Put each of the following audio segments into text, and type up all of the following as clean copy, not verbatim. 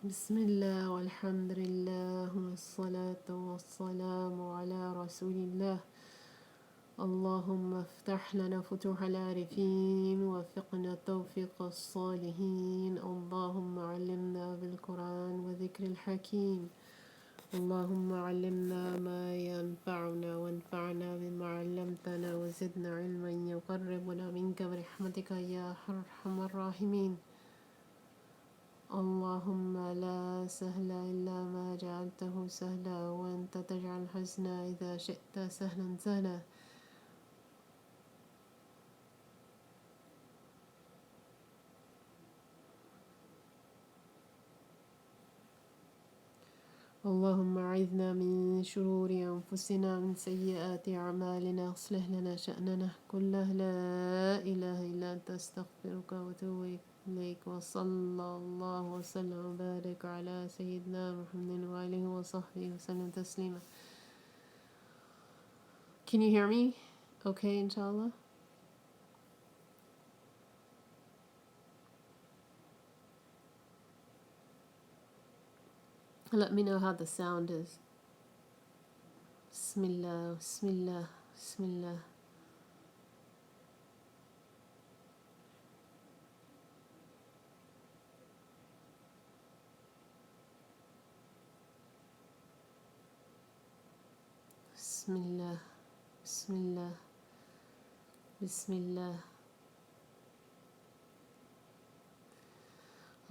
بسم الله والحمد لله والصلاة والسلام على رسول الله. اللهم افتح لنا فتوح العارفين ووفقنا توفيق الصالحين. اللهم علمنا بالقرآن وذكر الحكيم. اللهم علمنا ما ينفعنا وانفعنا بما علمتنا وزدنا علما يقربنا منك برحمتك يا أرحم الراحمين. اللهم لا سهل إلا ما جعلته سهلا وأنت تجعل الحزن إذا شئت سهلا سهلا. اللهم أعذنا من شرور أنفسنا من سيئات أعمالنا أصلح لنا شأننا كله لا إله إلا أنت أستغفرك وأتوب إليك وصلى الله وسلم وبارك على سيدنا محمد وآله وصحبه وسلم تسليما. Can you hear me? Okay, inshallah. Let me know how the sound is. Bismillah, Bismillah, Bismillah. Bismillah, Bismillah, Bismillah.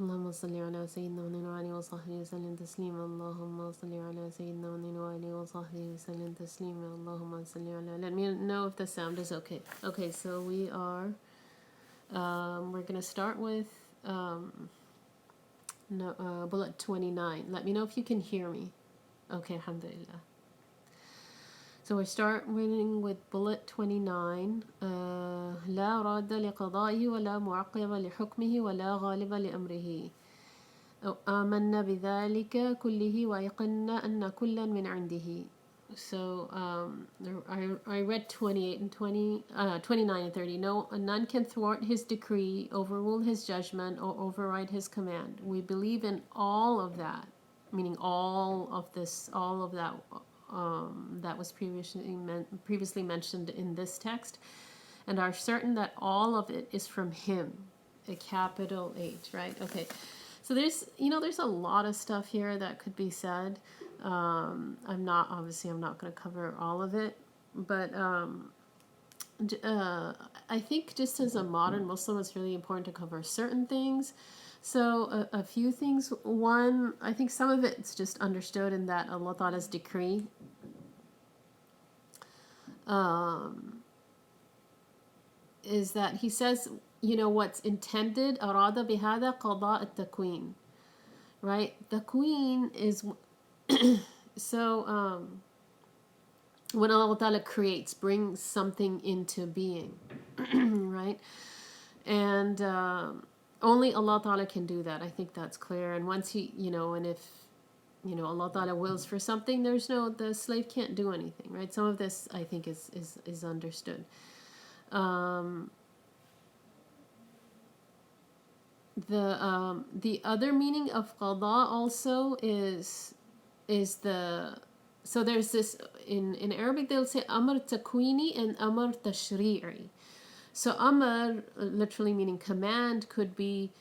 اللهم صل على سيدنا محمد وآله وصحبه وسلم تسليما. اللهم صل على سيدنا محمد وآله وصحبه وسلم تسليما. اللهم صل على. Let me know if the sound is okay. Okay, so we are we're gonna start with bullet 29. Let me know if you can hear me. Okay, alhamdulillah. So we're starting with bullet 29. لا راد لقضائه ولا معقب لحكمه ولا غالب لأمره. آمنا بذلك كله وأيقنا أن كلا من عنده. So I read 28 and 29 and 30. No, none can thwart his decree, overrule his judgment, or override his command. We believe in all of that, meaning all of this, all of that that was previously mentioned in this text, and are certain that all of it is from him, a capital H, right? Okay, so there's a lot of stuff here that could be said. I'm not going to cover all of it, but I think just as a modern Muslim, it's really important to cover certain things. So a few things. One, I think some of it's just understood in that Allah Ta'ala's decree is that he says, what's intended, arada bihada qada at-takween, right? The queen is so when Allah Ta'ala creates, brings something into being, right? And only Allah Ta'ala can do that. I think that's clear. And once he, and if Allah Ta'ala wills for something, the slave can't do anything, right? Some of this I think is understood. The other meaning of qada also is so there's this in Arabic they'll say amr takwini and amr tashri'i. So amr, literally meaning command, could be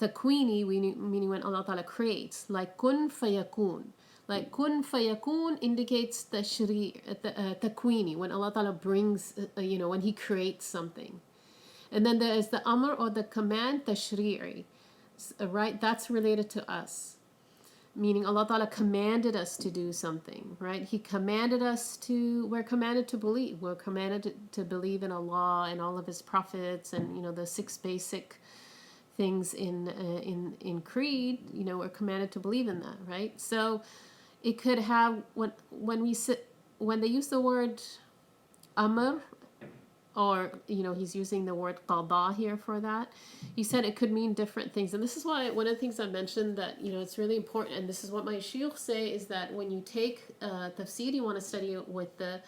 takwini, meaning when Allah Ta'ala creates, like kun fayakun. Like kun fayakun indicates takwini, when Allah Ta'ala brings, when he creates something. And then there is the amr, or the command, tashri'i, right? That's related to us, meaning Allah Ta'ala commanded us to do something, right? He commanded us we're commanded to believe. We're commanded to believe in Allah and all of his prophets, and the 6 basic things in creed. We're commanded to believe in that, right? So it could have, when they use the word amr, or he's using the word qada here for that, he said it could mean different things. And this is why one of the things I mentioned that it's really important, and this is what my shuyukh say, is that when you take tafsir, you want to study it with the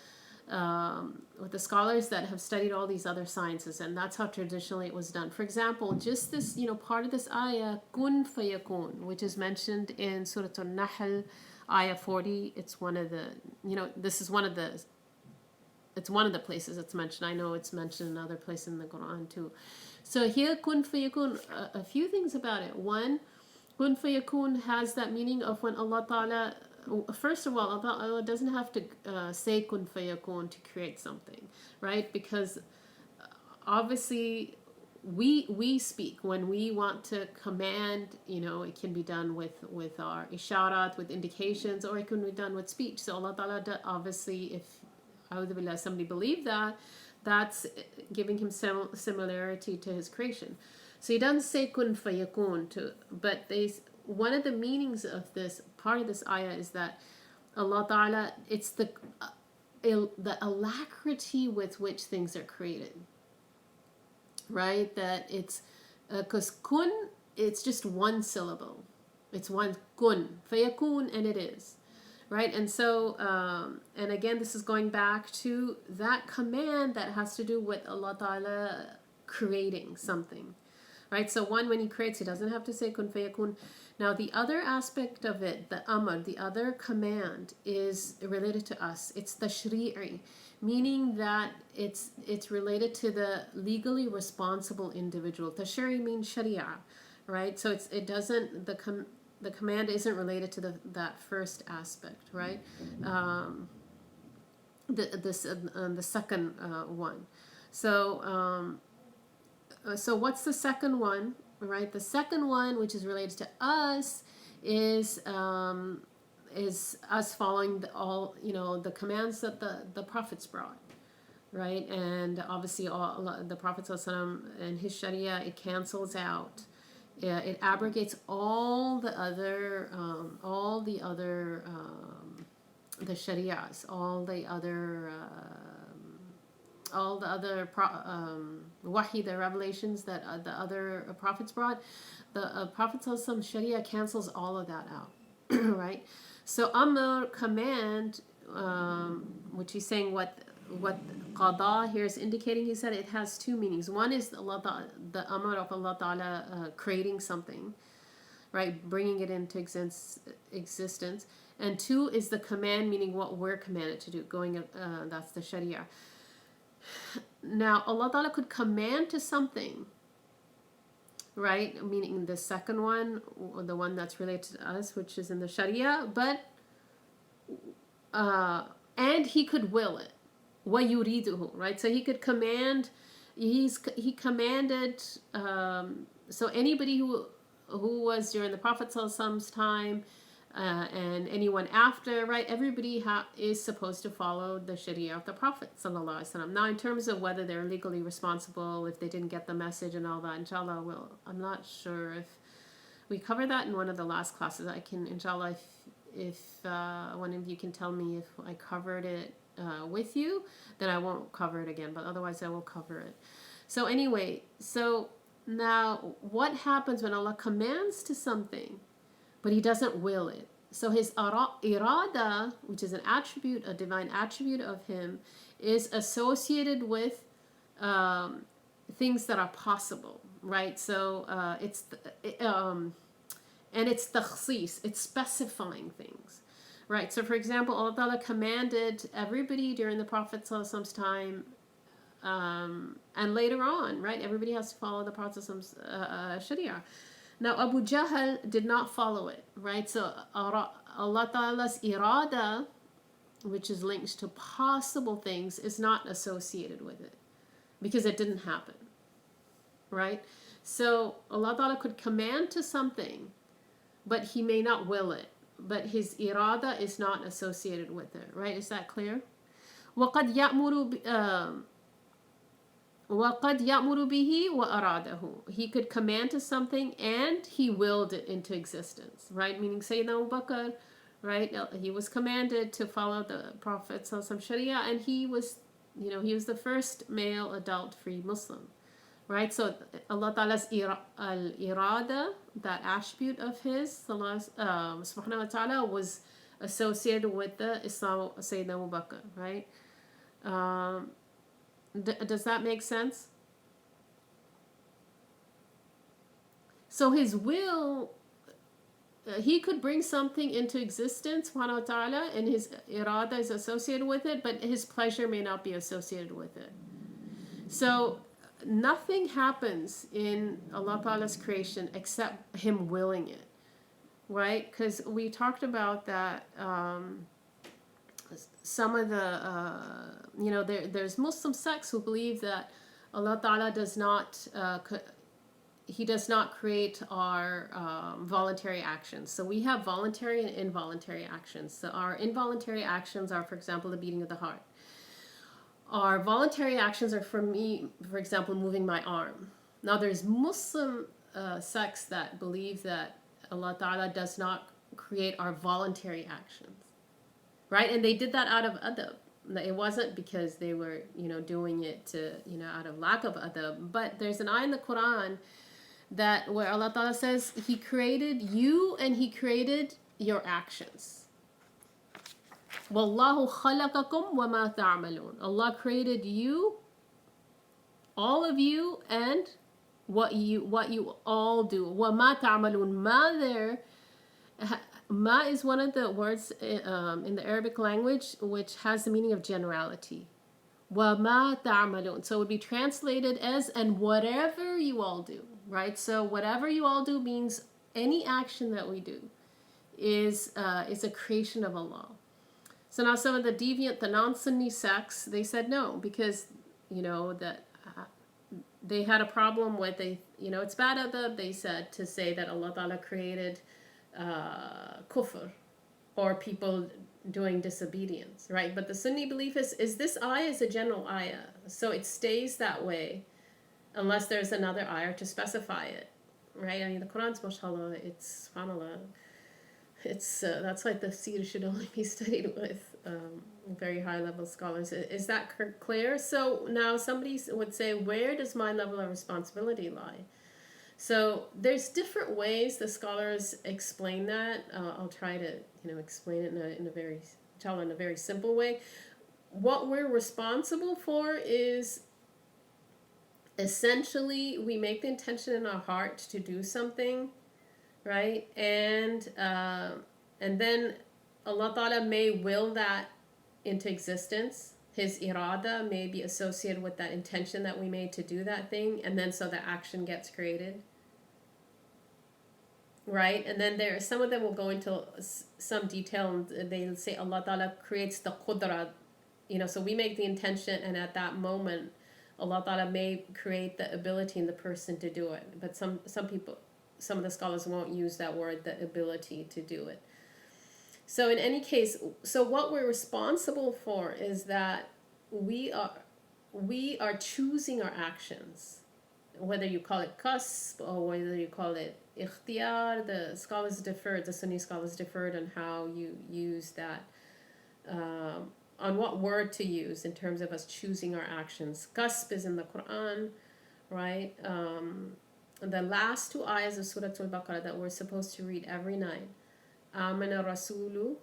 with the scholars that have studied all these other sciences, and that's how traditionally it was done. For example, just this, part of this ayah, kun fayakun, which is mentioned in Surah An-Nahl, ayah 40. It's one of the, this is one of the, it's one of the places it's mentioned. I know it's mentioned in other places in the Quran too. So here, kun fayakun, a few things about it. One, kun fayakun has that meaning of when Allah Ta'ala, first of all, Allah doesn't have to say kun fayakun to create something, right? Because obviously we speak when we want to command. It can be done with our isharat, with indications, or it can be done with speech. So Allah Ta'ala, obviously, if somebody believed that, that's giving him similarity to his creation. So he doesn't say kun fayakun but one of the meanings of this part of this ayah is that Allah Ta'ala, it's the alacrity with which things are created, right? That it's because kun, it's just one syllable, it's one kun fayakun, and it is, right? And so and again, this is going back to that command that has to do with Allah Ta'ala creating something, right? So one, when he creates, he doesn't have to say kun fayakun. Now the other aspect of it, the amr, the other command, is related to us. It's tashri'i, meaning that it's related to the legally responsible individual. Tashri'i means sharia, right? So it doesn't, the command isn't related to that first aspect, right? The second one. So what's the second one? Right, the second one, which is related to us, is us following all the commands that the prophets brought, right? And obviously, all the Prophet ﷺ and his Sharia, it cancels out, it abrogates all the other the Sharias, all the other wahi, the revelations that the other prophets brought. The Prophet ﷺ Sharia cancels all of that out, right? So amr, command, which he's saying what qada here is indicating, he said it has two meanings. One is the amr of Allah Ta'ala creating something, right, bringing it into existence. And two is the command, meaning what we're commanded to do, that's the Sharia. Now, Allah Ta'ala could command to something, right? Meaning the second one, or the one that's related to us, which is in the Sharia, but and he could will it. وَيُرِيدُهُ, right? So he could command. He commanded. So anybody who was during the Prophet ﷺ's time, and anyone after, right? Everybody is supposed to follow the Sharia of the Prophet ﷺ. Now, in terms of whether they're legally responsible, if they didn't get the message and all that, inshallah, I'm not sure if we cover that in one of the last classes. I can, inshallah, if one of you can tell me if I covered it with you, then I won't cover it again, but otherwise I will cover it. So anyway, so now what happens when Allah commands to something, but he doesn't will it? So his irada, which is an attribute, a divine attribute of him, is associated with things that are possible, right? So it's takhsis, it's specifying things, right? So for example, Allah Ta'ala commanded everybody during the Prophet ﷺ's time, and later on, right? Everybody has to follow the Prophet ﷺ's Sharia. Now, Abu Jahl did not follow it, right? So Allah Ta'ala's irada, which is linked to possible things, is not associated with it because it didn't happen, right? So Allah Ta'ala could command to something, but he may not will it, but his irada is not associated with it, right? Is that clear? وَقَدْ يَأْمُرُ بِهِ وَأَرَادَهُ. He could command to something and he willed it into existence, right? Meaning Sayyidina Abu Bakr, right? He was commanded to follow the Prophet's Sharia, and he was the first male adult free Muslim, right? So Allah Ta'ala's irada, that attribute of his, subhanahu wa ta'ala, was associated with the Islam of Sayyidina Abu Bakr, right? Um, does that make sense? So his will, he could bring something into existence, subhanahu wa ta'ala, and his irada is associated with it, but his pleasure may not be associated with it. So nothing happens in Allah Ta'ala's creation except him willing it, right? Because we talked about that. Some of the, there's Muslim sects who believe that Allah Ta'ala does not, he does not create our voluntary actions. So we have voluntary and involuntary actions. So our involuntary actions are, for example, the beating of the heart. Our voluntary actions are, for me, for example, moving my arm. Now there's Muslim sects that believe that Allah Ta'ala does not create our voluntary actions. Right? And they did that out of adab. It wasn't because they were, doing it to, out of lack of adab. But there's an ayah in the Quran that where Allah Ta'ala says He created you and He created your actions. Wallahu khalaqakum wa ma ta'malun. Allah created you, all of you, and what you all do. Wa ma ta'malun. Ma there. Ma is one of the words in the Arabic language which has the meaning of generality. Wa ma ta'malun. So it would be translated as and whatever you all do, right? So whatever you all do means any action that we do is a creation of Allah. So now some of the deviant, the non-Sunni sects, they said no because that they had a problem with it's bad adab, they said, to say that Allah Ta'ala created kufr or people doing disobedience, right? But the Sunni belief is this ayah is a general ayah, so it stays that way unless there's another ayah to specify it, right? I mean, the Quran's, mashallah, it's subhanallah, it's that's why the seer should only be studied with very high level scholars. Is that clear? So now somebody would say, where does my level of responsibility lie? So there's different ways the scholars explain that. I'll try to explain it in a very simple way. What we're responsible for is essentially we make the intention in our heart to do something, right? And then Allah Ta'ala may will that into existence. His irada may be associated with that intention that we made to do that thing, and then so the action gets created. Right? And then some of them will go into some detail, and they'll say Allah Ta'ala creates the qudra, so we make the intention, and at that moment, Allah Ta'ala may create the ability in the person to do it. But some people, some of the scholars won't use that word, the ability to do it. So in any case, so what we're responsible for is that we are choosing our actions, whether you call it qasb or whether you call it ikhtiyar. The Sunni scholars differed on how you use that, on what word to use in terms of us choosing our actions. Qasb is in the Quran, right? The last two ayahs of Surah Al-Baqarah that we're supposed to read every night. آمن الرسول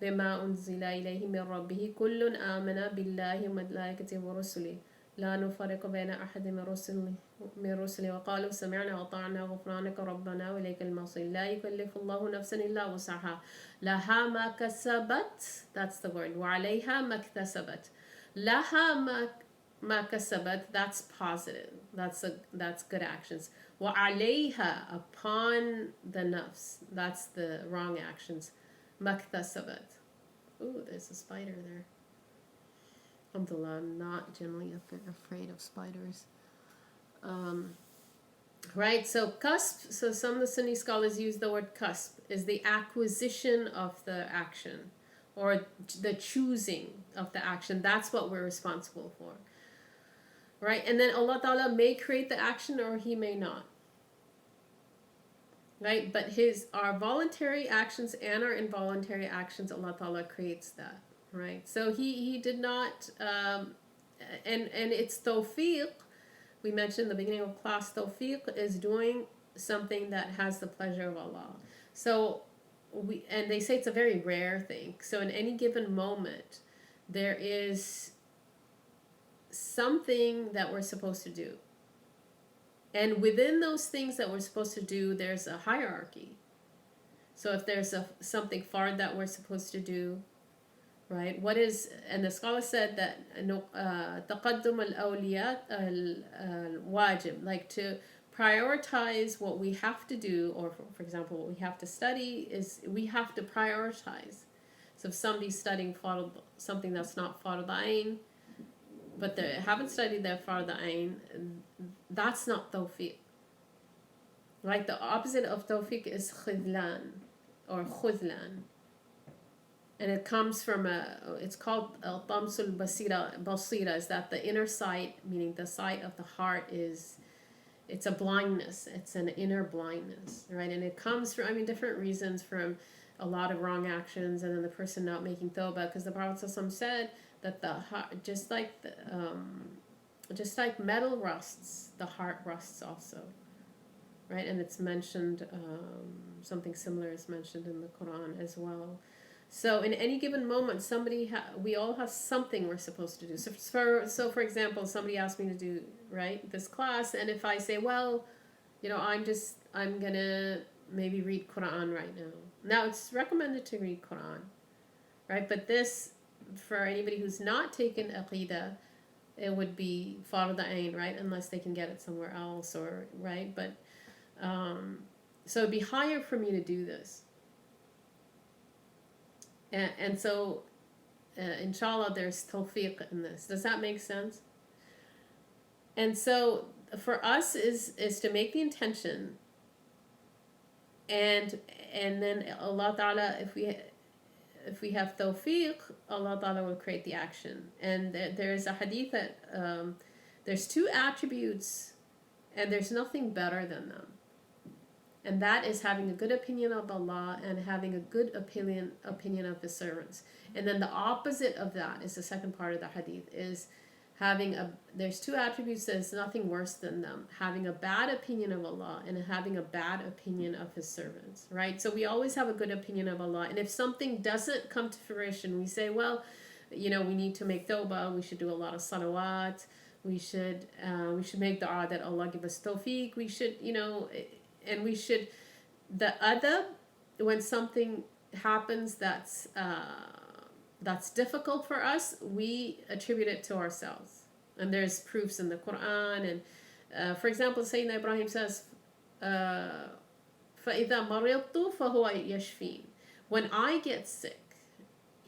بما أنزل إليه من ربه كل آمن بالله وملائكته ورسله لا نفرق بين أحد من رسله وقالوا سمعنا وأطعنا غفرانك ربنا وإليك المصير لا يكلف الله نفسا إلا وسعها لها ما كسبت, that's the word, وعليها ما اكتسبت. لها ما كسبت, that's positive, that's good actions. وعليها, upon the nafs, that's the wrong actions. ما اكتسبت. Ooh, there's a spider there. Alhamdulillah, I'm not generally afraid of spiders. Right, so qasb, so some of the Sunni scholars use the word qasb, is the acquisition of the action, or the choosing of the action. That's what we're responsible for. Right, and then Allah Ta'ala may create the action or He may not. Right, but our voluntary actions and our involuntary actions, Allah Ta'ala creates that. Right, so he did not, and it's tawfiq. We mentioned in the beginning of class, tawfiq is doing something that has the pleasure of Allah. So and they say it's a very rare thing. So in any given moment, there is something that we're supposed to do. And within those things that we're supposed to do, there's a hierarchy. So if there's something fard that we're supposed to do, right? What is, and the scholar said that taqaddum al-awliyat al-wajib, like to prioritize what we have to do, or for example, what we have to study, is we have to prioritize. So if somebody's studying something that's not fard al-ain, but they haven't studied their fard al-ain, that's not tawfiq. Right? The opposite of tawfiq is khidlan or khudlan. And it comes from it's called al-tamsul basira, is that the inner sight, meaning the sight of the heart, it's a blindness. It's an inner blindness, right? And it comes from, different reasons, from a lot of wrong actions, and then the person not making tawbah, because the Prophet said that the heart, just like metal rusts, the heart rusts also, right? And it's mentioned, something similar is mentioned in the Quran as well. So in any given moment, we all have something we're supposed to do. So for example, somebody asked me to do, right, this class, and if I say, well, I'm gonna maybe read Quran right now. Now it's recommended to read Quran, right? But this, for anybody who's not taken Aqeedah, it would be fard ain, right? Unless they can get it somewhere else, or right. But so it'd be higher for me to do this. And so, inshallah, there's tawfiq in this. Does that make sense? And so, for us is to make the intention, and then Allah Ta'ala, if we have tawfiq, Allah Ta'ala will create the action. And there's a hadith that there's two attributes, and there's nothing better than them. And that is having a good opinion of Allah and having a good opinion of His servants. And then the opposite of that is the second part of the hadith, is there's two attributes that is nothing worse than them: having a bad opinion of Allah and having a bad opinion of His servants, right? So we always have a good opinion of Allah. And if something doesn't come to fruition, we say, well, we need to make tawbah, we should do a lot of salawat, we should make dua that Allah give us tawfiq, we should, and we should, the adab, when something happens that's difficult for us, we attribute it to ourselves. And there's proofs in the Quran. And for example, Sayyidina Ibrahim says, فَإِذَا مَرِضْتُ فَهُوَ يَشْفِينَ. When I get sick,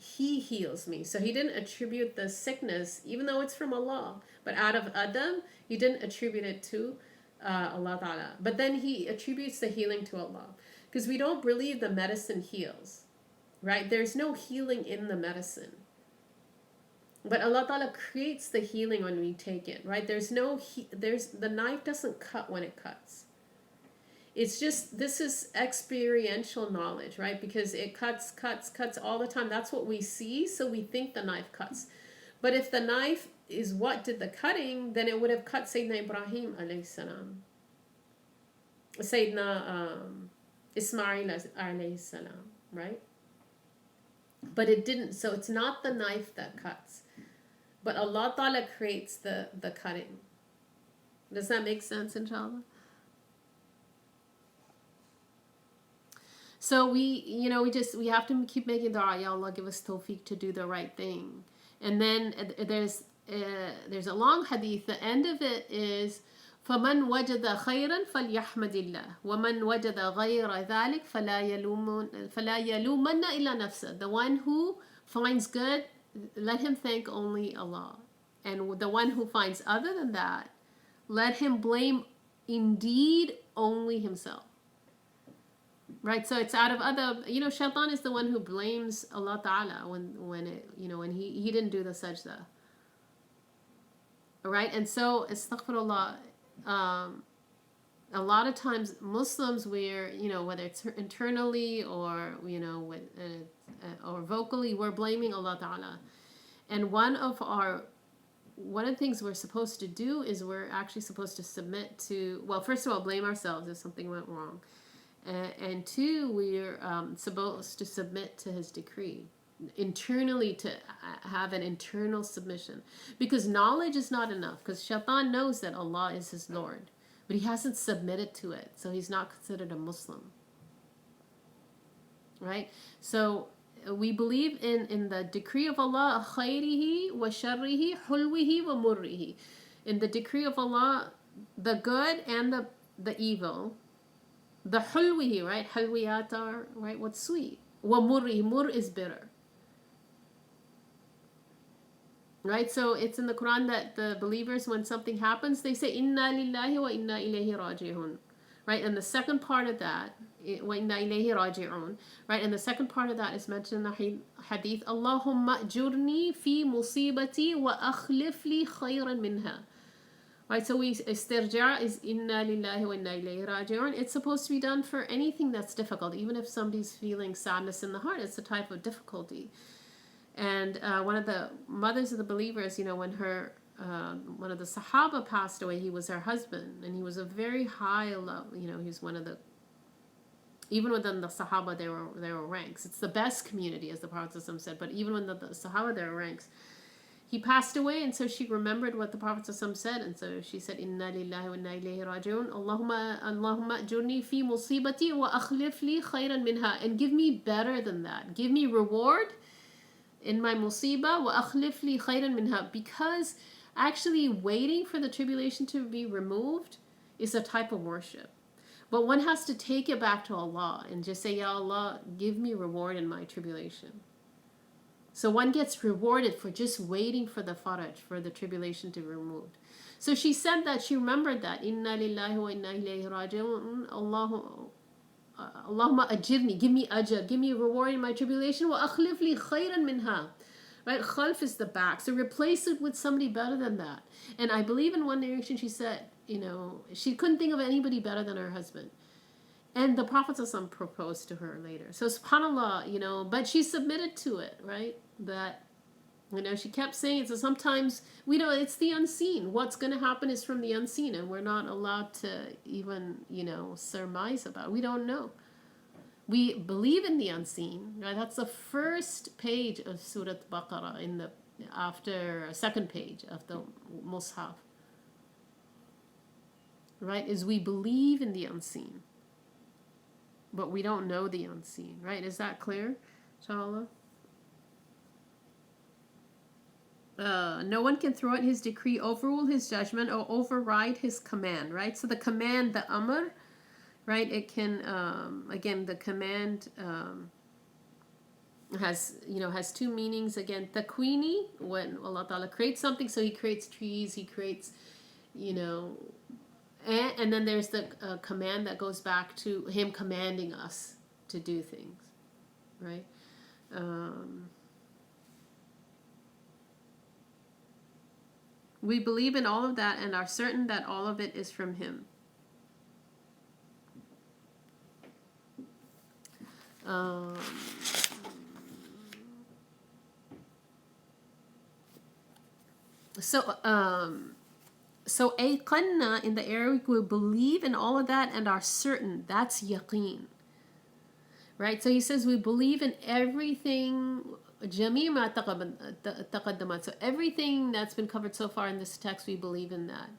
He heals me. So he didn't attribute the sickness, even though it's from Allah, but out of adab, he didn't attribute it to Allah Ta'ala. But then he attributes the healing to Allah, because we don't believe the medicine heals, right? There's no healing in the medicine, but Allah Ta'ala creates the healing when we take it, right? The knife doesn't cut when it cuts. It's just, this is experiential knowledge, right? Because it cuts all the time. That's what we see, so we think the knife cuts. But if the knife is what did the cutting, then it would have cut Sayyidina Ibrahim alayhi salam, Sayyidina Ismail alayhi salam, right? But it didn't. So it's not the knife that cuts, but Allah Ta'ala creates the cutting. Does that make sense, inshallah? So we have to keep making dua, Ya Allah, give us tawfiq to do the right thing. And then there's a long hadith. The end of it is, فَمَنْ وَجَدَ خَيْرًا فَلْيَحْمَدِ اللَّهِ وَمَنْ وَجَدَ غَيْرَ ذَلِكَ فَلَا يَلُومَنَّ إِلَّا نَفْسَهُ. The one who finds good, let him thank only Allah. And the one who finds other than that, let him blame indeed only himself. Right, so it's out of adab. Shaitan is the one who blames Allah Ta'ala when he didn't do the sajda. Right, and so astaghfirullah. A lot of times Muslims, whether it's internally or or vocally, we're blaming Allah Ta'ala. And one of the things we're supposed to do is we're actually supposed to submit to, well, first of all, blame ourselves if something went wrong. And two, we're supposed to submit to His decree. internally to have an internal submission, because knowledge is not enough, because shaitan knows that Allah is his Lord, but he hasn't submitted to it, so he's not considered a Muslim, right? So we believe in the decree of Allah, khayrihi wa sharrihi, hulwihi wa murrihi. In the decree of Allah, the good and the evil, the hulwihi, right? Hulwiyat are, right, what's sweet. Wa murrihi, mur is bitter. Right? So it's in the Quran that the believers, when something happens, they say, Inna lillahi wa inna ilayhi raji'un. Right? And the second part of that, wa inna ilayhi raji'un. Right? And the second part of that is mentioned in the hadith, Allahumma ajurni fi musibati wa akhlif li khayran minha. Right? So istirja is inna lillahi wa inna ilayhi raji'un. It's supposed to be done for anything that's difficult, even if somebody's feeling sadness in the heart. It's a type of difficulty. And one of the mothers of the believers, when her one of the Sahaba passed away, he was her husband, and he was a very high level. He was one of the, even within the Sahaba, there were ranks. It's the best community, as the Prophet said. But even within the Sahaba, there were ranks. He passed away, and so she remembered what the Prophet said, and so she said, "Inna lillahi wa inna ilayhi raji'un. Allahumma ajurni fi musibati wa akhlif li khayran minha." And give me better than that. Give me reward in my musibah, wa akhlif li khayran minha, because actually waiting for the tribulation to be removed is a type of worship. But one has to take it back to Allah and just say, Ya Allah, give me reward in my tribulation. So one gets rewarded for just waiting for the faraj, for the tribulation to be removed. So she said that, she remembered that, Inna lillahi wa inna ilayhi raji'un, Allahumma ajirni, give me ajr, give me reward in my tribulation, wa akhlif li khayran minha. Right? Khalf is the back. So replace it with somebody better than that. And I believe in one narration she said, she couldn't think of anybody better than her husband. And the Prophet ﷺ proposed to her later. So subhanAllah, but she submitted to it, right? That, she kept saying it. So sometimes we know it's the unseen. What's going to happen is from the unseen, and we're not allowed to even, surmise about it. We don't know. We believe in the unseen, right? That's the first page of Surah Baqarah after second page of the Mus'haf, right? Is we believe in the unseen, but we don't know the unseen, right? Is that clear, inshallah? No one can throw out his decree, overrule his judgment, or override his command, right? So the command, the amr, right? It can, again, the command has two meanings. Again, taqweeni, when Allah Ta'ala creates something, so He creates trees, He creates, and then there's the command that goes back to Him commanding us to do things, right? We believe in all of that and are certain that all of it is from Him. So ayqanna in the Arabic, we believe in all of that and are certain. That's yaqeen. Right? So he says we believe in everything, jami' ma taqaddamat. So everything that's been covered so far in this text, we believe in that.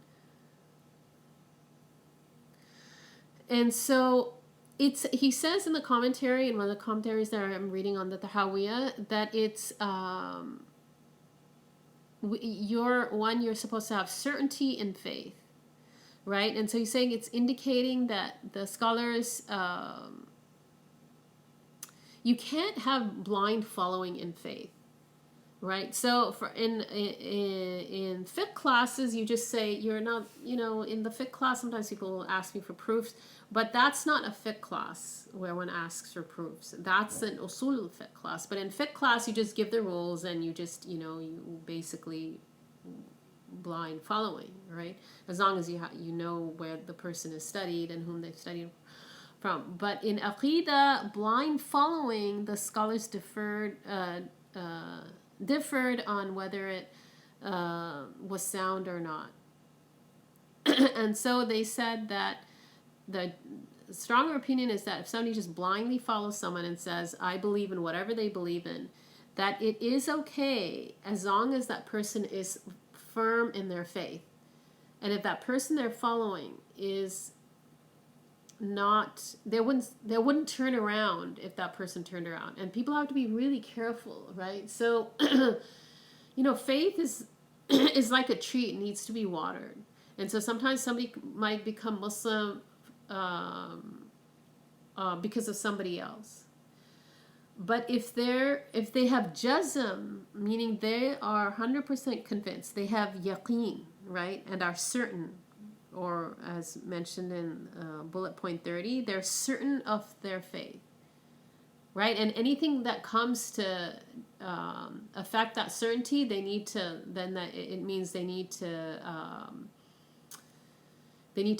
And so he says in the commentary, in one of the commentaries that I'm reading on the Tahāwiyah, that it's you're supposed to have certainty in faith, right? And so he's saying it's indicating that the scholars, you can't have blind following in faith, right? So for in fiqh classes, you just say you're not, in the fiqh class, sometimes people will ask me for proofs, but that's not a fiqh class where one asks for proofs. That's an usul fiqh class. But in fiqh class, you just give the rules and you just, you basically blind following, right? As long as you know where the person is studied and whom they've studied from. But in Aqeedah, blind following, the scholars differed on whether it was sound or not. And so they said that the stronger opinion is that if somebody just blindly follows someone and says, I believe in whatever they believe in, that it is okay as long as that person is firm in their faith. And if that person they're following is not, they wouldn't turn around if that person turned around. And people have to be really careful, right? So, faith is is like a tree. It needs to be watered. And so sometimes somebody might become Muslim because of somebody else. But if they have jazm, meaning they are 100% convinced, they have yaqeen, right, and are certain, or as mentioned in bullet point 30, they're certain of their faith, right? And anything that comes to affect that certainty, they need to, then that it means they need to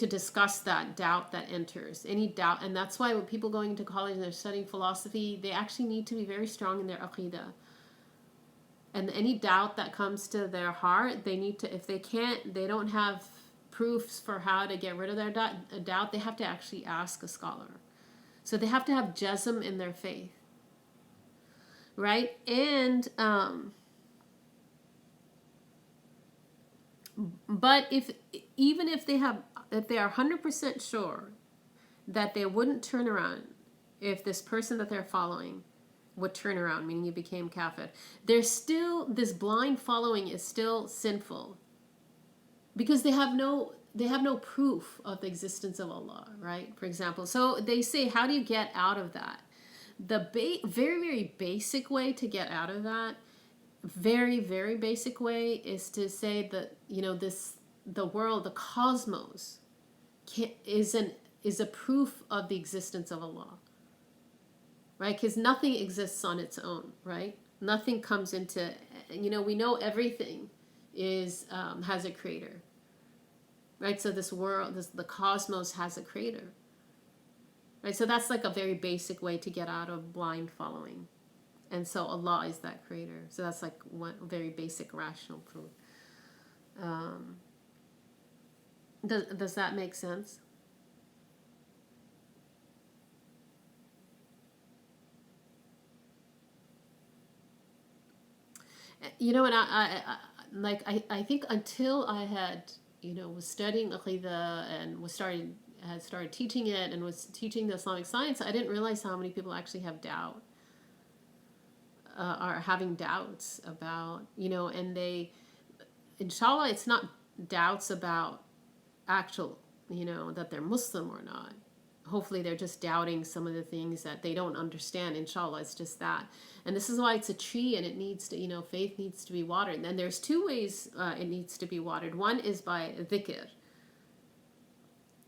discuss that doubt that enters. Any doubt, and that's why when people going into college and they're studying philosophy, they actually need to be very strong in their aqeedah. And any doubt that comes to their heart, they need to, if they don't have proofs for how to get rid of their doubt, they have to actually ask a scholar. So they have to have jazm in their faith, right? And but if they are 100% sure that they wouldn't turn around if this person that they're following would turn around, meaning you became kafir, there's still, this blind following is still sinful because they have no proof of the existence of Allah, right? For example, so they say, how do you get out of that? The very, very basic way to get out of that, very, very basic way, is to say that, the world, the cosmos, is a proof of the existence of Allah, right? Because nothing exists on its own, right? Nothing comes into, we know everything has a creator, right? So this world, the cosmos has a creator, right? So that's like a very basic way to get out of blind following. And so Allah is that creator. So that's like one very basic rational proof. Does that make sense? And I think until I had, was studying Aqeedah and had started teaching it and was teaching the Islamic science, I didn't realize how many people actually have doubt, are having doubts about, and they, inshallah, it's not doubts about actual, that they're Muslim or not. Hopefully they're just doubting some of the things that they don't understand. Inshallah, it's just that. And this is why it's a tree, and it needs to, faith needs to be watered. And there's two ways it needs to be watered. One is by dhikr,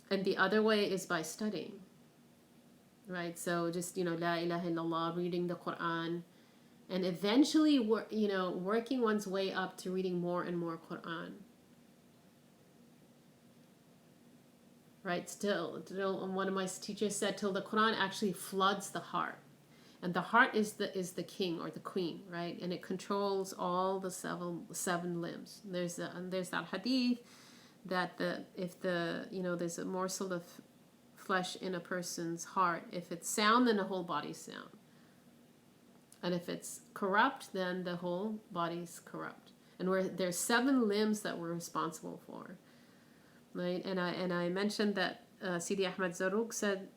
and the other way is by studying, right? So just, La ilaha illallah, reading the Quran, and eventually, working one's way up to reading more and more Quran. Right? Still, one of my teachers said, till the Quran actually floods the heart, and the heart is the king or the queen, right? And it controls all the seven limbs. There's that hadith that there's a morsel of flesh in a person's heart. If it's sound, then the whole body's sound, and if it's corrupt, then the whole body's corrupt. And there's 7 limbs that we're responsible for. Right? And I mentioned that Sidi Ahmad Zarruq said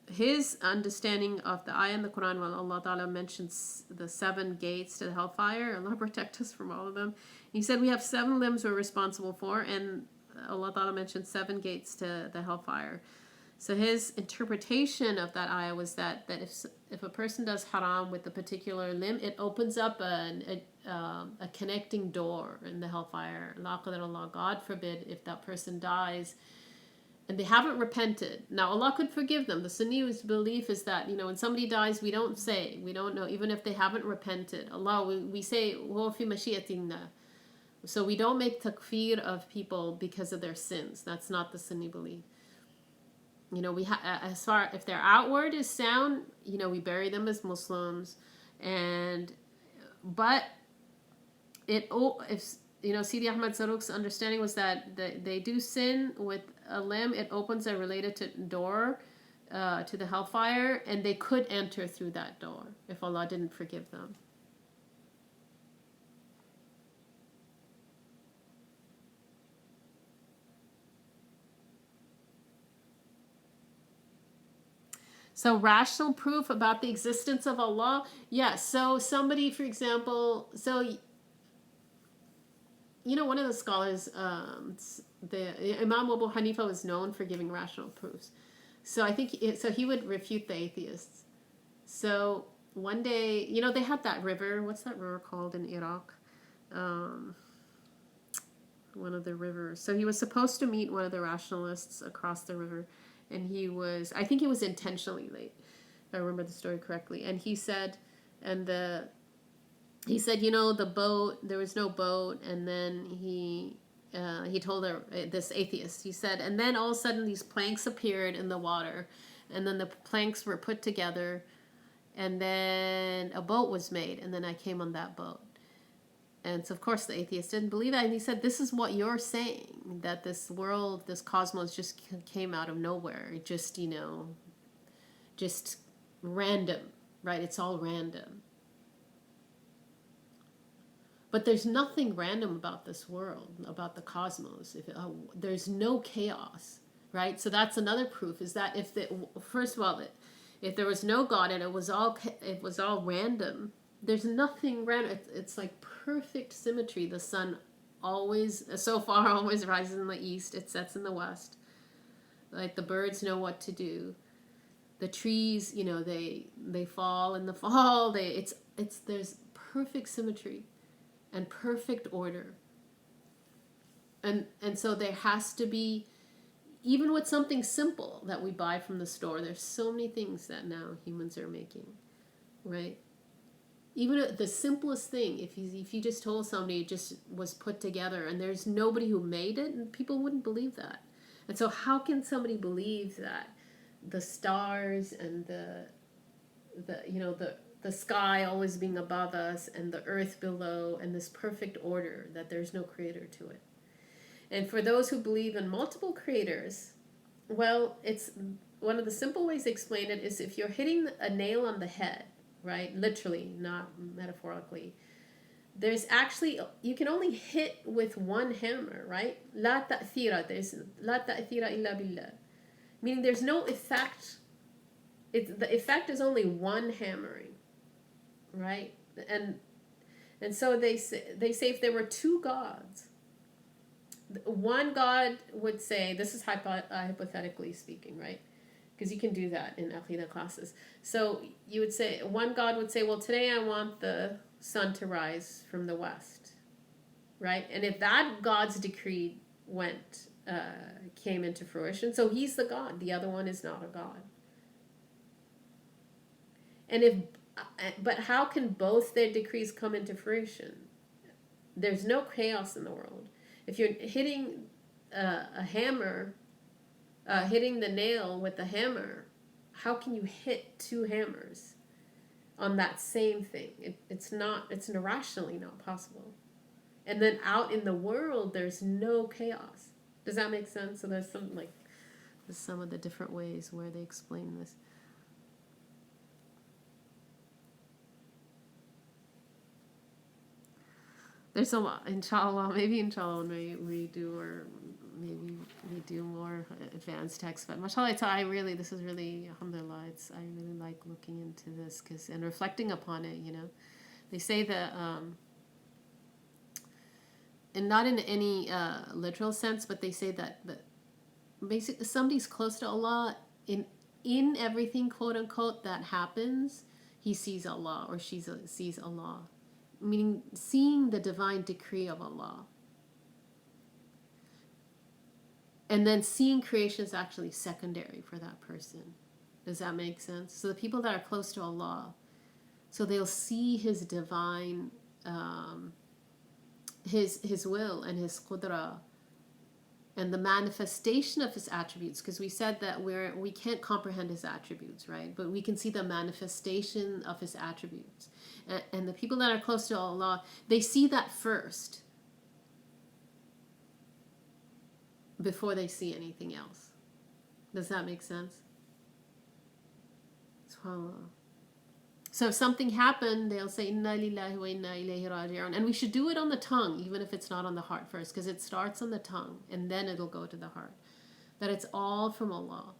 his understanding of the ayah in the Quran, when Allah Ta'ala mentions the 7 gates to the hellfire, Allah protect us from all of them. He said we have 7 limbs we're responsible for, and Allah Ta'ala mentioned 7 gates to the hellfire. So his interpretation of that ayah was that if a person does haram with a particular limb, it opens up a connecting door in the hellfire. La qadar Allah, God forbid, if that person dies and they haven't repented. Now Allah could forgive them. The Sunni's belief is that, when somebody dies, we don't know, even if they haven't repented. Allah, we say, wa fi mashiatina. So we don't make takfir of people because of their sins. That's not the Sunni belief. As far if their outward is sound, we bury them as Muslims, but Sidi Ahmad Zarruq's understanding was that they do sin with a limb, it opens a related door to the hellfire, and they could enter through that door if Allah didn't forgive them. So rational proof about the existence of Allah. Yes. So somebody, for example, one of the scholars, the Imam Abu Hanifa was known for giving rational proofs. So I think he would refute the atheists. So one day, they had that river. What's that river called in Iraq? One of the rivers. So he was supposed to meet one of the rationalists across the river, and I think he was intentionally late, if I remember the story correctly. And he said, the boat, there was no boat, and then he told this atheist, he said, and then all of a sudden these planks appeared in the water, and then the planks were put together, and then a boat was made, and then I came on that boat. And so, of course, the atheist didn't believe that. And he said, this is what you're saying, that this world, this cosmos just came out of nowhere. It just, just random, right? It's all random. But there's nothing random about this world, about the cosmos. There's no chaos, right? So that's another proof, is that first of all, if there was no God and it was all random, there's nothing random. It's like perfect symmetry. The sun always rises in the east. It sets in the west. Like the birds know what to do. The trees, they fall in the fall. There's perfect symmetry and perfect order. And so there has to be, even with something simple that we buy from the store, there's so many things that now humans are making, right? Even the simplest thing, if you just told somebody it just was put together and there's nobody who made it, and people wouldn't believe that. And so how can somebody believe that the stars and the sky always being above us and the earth below and this perfect order, that there's no creator to it? And for those who believe in multiple creators, well, it's one of the simple ways to explain it is if you're hitting a nail on the head, right? Literally, not metaphorically. There's actually, you can only hit with one hammer, right? La ta'thira, there's la ta'thira illa billah. Meaning there's no effect. The effect is only one hammering, right? And so they say if there were two gods, one God would say, this is hypothetically speaking, right? Because you can do that in Aqeedah classes. So you would say, one God would say, well, today I want the sun to rise from the west, right? And if that God's decree came into fruition, so he's the God. The other one is not a God. But how can both their decrees come into fruition? There's no chaos in the world. If you're hitting a hammer, hitting the nail with a hammer, how can you hit two hammers on that same thing? It's irrationally not possible. And then out in the world, there's no chaos. Does that make sense? So there's some of the different ways where they explain this. There's a lot, inshallah. Maybe inshallah when we do, or maybe we do more advanced text. But mashallah, this is really, alhamdulillah, I really like looking into this and reflecting upon it, They say that, and not in any literal sense, but they say that basically somebody's close to Allah, in everything, quote unquote, that happens, he sees Allah or she sees Allah. Meaning seeing the divine decree of Allah. And then seeing creation is actually secondary for that person. Does that make sense? So the people that are close to Allah, so they'll see his divine, his will and his qudra, and the manifestation of his attributes, because we said that we can't comprehend his attributes, right? But we can see the manifestation of his attributes. And the people that are close to Allah, they see that first before they see anything else. Does that make sense? SubhanAllah. So if something happened, they'll say, Inna lillahi wa inna ilayhi raji'un. And we should do it on the tongue, even if it's not on the heart first, because it starts on the tongue, and then it'll go to the heart. That it's all from Allah.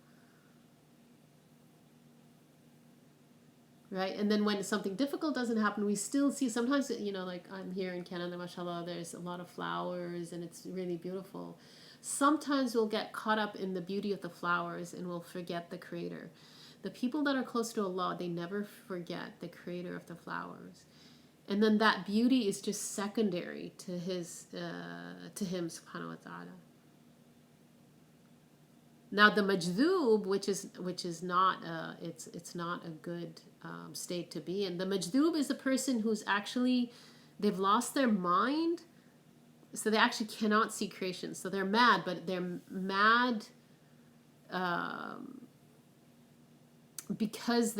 right? And then when something difficult doesn't happen, we still see sometimes, like I'm here in Canada, mashallah, there's a lot of flowers and it's really beautiful. Sometimes we'll get caught up in the beauty of the flowers and we'll forget the creator. The people that are close to Allah, they never forget the creator of the flowers. And then that beauty is just secondary to him, subhanahu wa ta'ala. Now the majdhub, which is not it's not a good state to be in. The majdhub is a person who's actually, they've lost their mind, so they actually cannot see creation. So they're mad, but they're mad because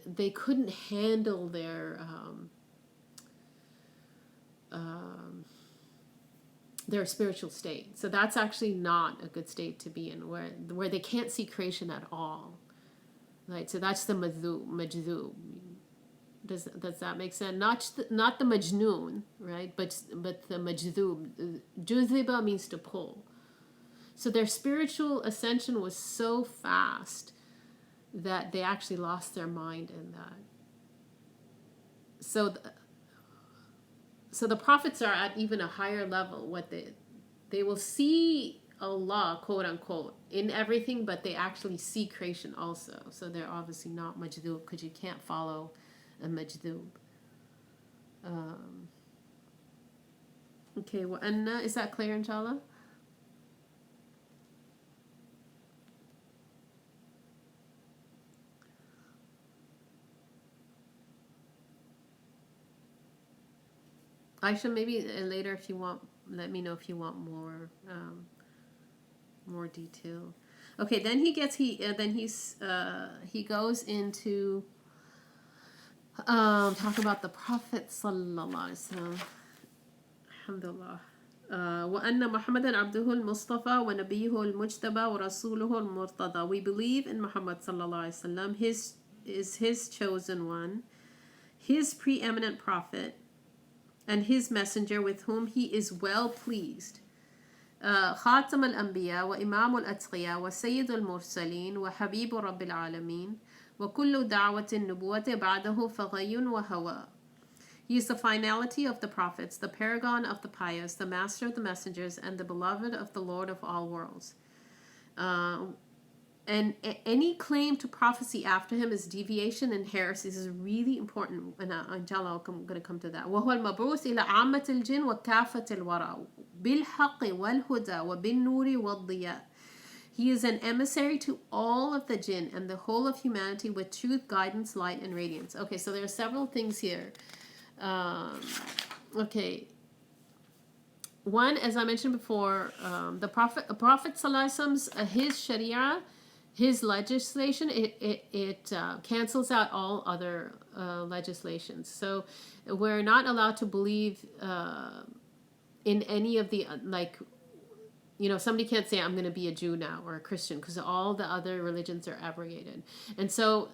they couldn't handle their spiritual state. So that's actually not a good state to be in, where they can't see creation at all. Right? So that's the majdhub. Does that make sense? Not the majnoon, right? But the majdhub. Judhiba means to pull. So their spiritual ascension was so fast that they actually lost their mind in that. So the prophets are at even a higher level. What they will see Allah, quote unquote, in everything, but they actually see creation also. So they're obviously not majdhub, because you can't follow a majdhub. Okay, well, Anna, is that clear, inshallah? Aisha, maybe later if you want, let me know if you want more detail. Okay, then he goes into talk about the Prophet sallallahu alaihi wasallam. Alhamdulillah. وأن محمدا عبده المصطفى ونبيه المجتبى ورسوله المرتضى. We believe in Muhammad sallallahu alaihi wasallam. His chosen one, his preeminent prophet, and his messenger with whom he is well pleased. خاتم الأنبياء وإمام الأتقياء وسيد المرسلين وحبيب رب العالمين وكل دعوة النبوة بعده فغي وهوى. He is the finality of the prophets, the paragon of the pious, the master of the messengers, and the beloved of the Lord of all worlds. And any claim to prophecy after him is deviation and heresy. This is really important, and inshallah I'm going to come to that. وهو المبعوث إلى عامة الجن وكافة الورى بالحق والهدى وبالنور والضياء. He is an emissary to all of the jinn and the whole of humanity with truth, guidance, light, and radiance. Okay, so there are several things here. Okay. One, as I mentioned before, the Prophet Sallallahu Alaihi Wasallam's his Sharia, his legislation, it cancels out all other legislations. So we're not allowed to believe in any of the, like, somebody can't say I'm going to be a Jew now or a Christian, because all the other religions are abrogated. And so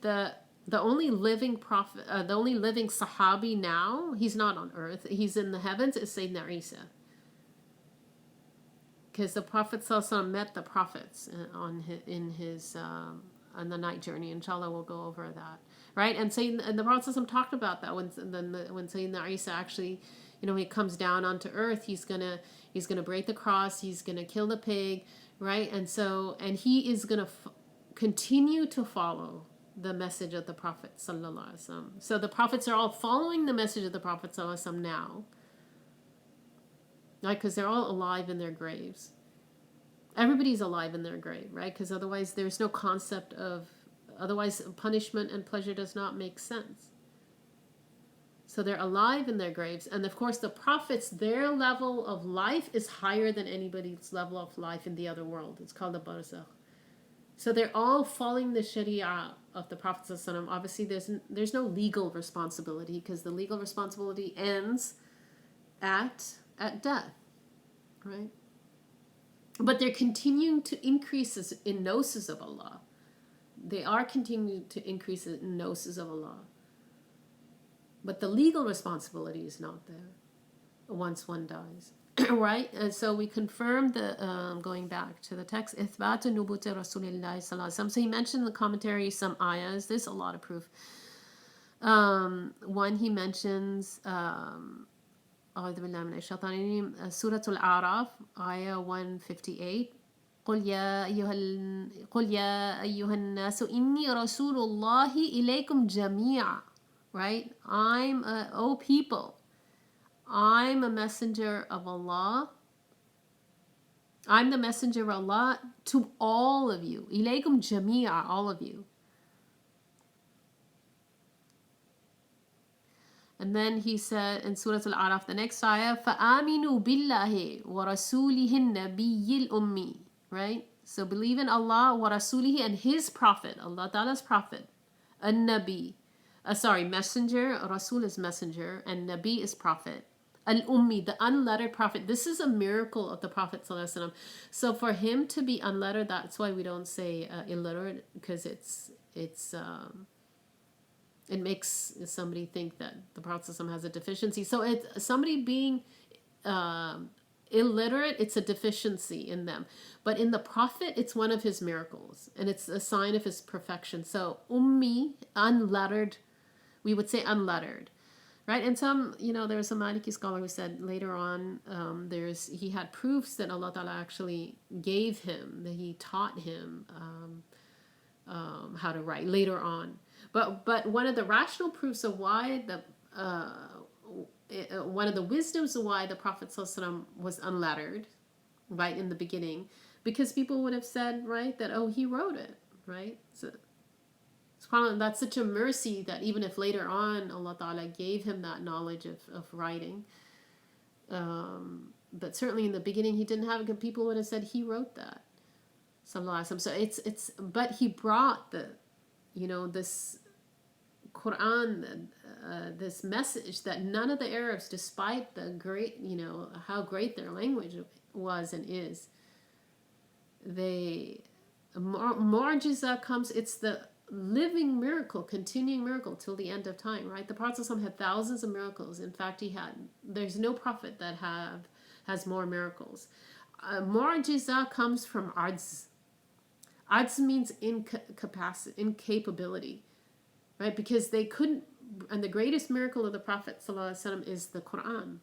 the only living prophet, the only living Sahabi now, he's not on earth, he's in the heavens, is Sayyidina Isa. Because the Prophet ﷺ met the prophets on the night journey. Inshallah, we'll go over that, right? And the Prophet ﷺ talked about that when Sayyidina Isa actually, he comes down onto earth. He's gonna break the cross. He's gonna kill the pig, right? And he is gonna continue to follow the message of the Prophet sallallahu alaihi wasallam. So the prophets are all following the message of the Prophet sallallahu alaihi wasallam now. Right, because they're all alive in their graves. Everybody's alive in their grave, right? Because otherwise there's no concept of, otherwise punishment and pleasure does not make sense. So they're alive in their graves. And of course the prophets, their level of life is higher than anybody's level of life in the other world. It's called the barzakh. So they're all following the Sharia of the Prophet ﷺ. Obviously there's no legal responsibility, because the legal responsibility ends at death, right? But they're continuing to increase in gnosis of Allah. They are continuing to increase in gnosis of Allah. But the legal responsibility is not there once one dies. right? And so we confirmed the, going back to the text, إثبات نبوة رسول الله صلى الله عليه وسلم. So he mentioned in the commentary some ayahs. There's a lot of proof. One, he mentions, أعوذ بالله من الشيطان الرجيم, سورة الأعراف, ayah 158. قل يا أيها الناس إني رسول الله إليكم جميعا. Right? O people, I'm a messenger of Allah. I'm the messenger of Allah to all of you. إليكم جميعا, all of you. And then he said in Surah Al-A'raf, the next ayah, فَآمِنُوا بِاللَّهِ وَرَسُولِهِ النَّبِيِّ الْأُمِّي. Right? So believe in Allah, wa rasulihi, and his prophet, Allah Ta'ala's prophet, an-nabi. Messenger. Rasul is messenger, and nabi is prophet. Al-ummi, the unlettered prophet. This is a miracle of the Prophet Sallallahu Alaihi Wasallam. So for him to be unlettered, that's why we don't say illiterate, because it makes somebody think that the Prophet Sallallahu Alaihi Wasallam has a deficiency. So it's somebody being illiterate, it's a deficiency in them. But in the Prophet, it's one of his miracles, and it's a sign of his perfection. So ummi, unlettered, we would say unlettered, right? And some, there was a Maliki scholar who said later on, he had proofs that Allah Ta'ala actually gave him, that he taught him how to write later on. But one of the rational proofs of why one of the wisdoms of why the Prophet ﷺ was unlettered, right, in the beginning, because people would have said, right, that, he wrote it, right? So that's such a mercy that even if later on Allah Ta'ala gave him that knowledge of writing, but certainly in the beginning he didn't have it, because people would have said he wrote that. So but he brought this Quran, this message that none of the Arabs, despite the great, how great their language was and is, Mu'jiza comes, it's the living miracle, continuing miracle till the end of time, right? The Prophet ﷺ had thousands of miracles. In fact, there's no prophet that has more miracles. Mu'jiza comes from ajz. Ajz means incapability, right? Because they couldn't, and the greatest miracle of the Prophet ﷺ is the Quran.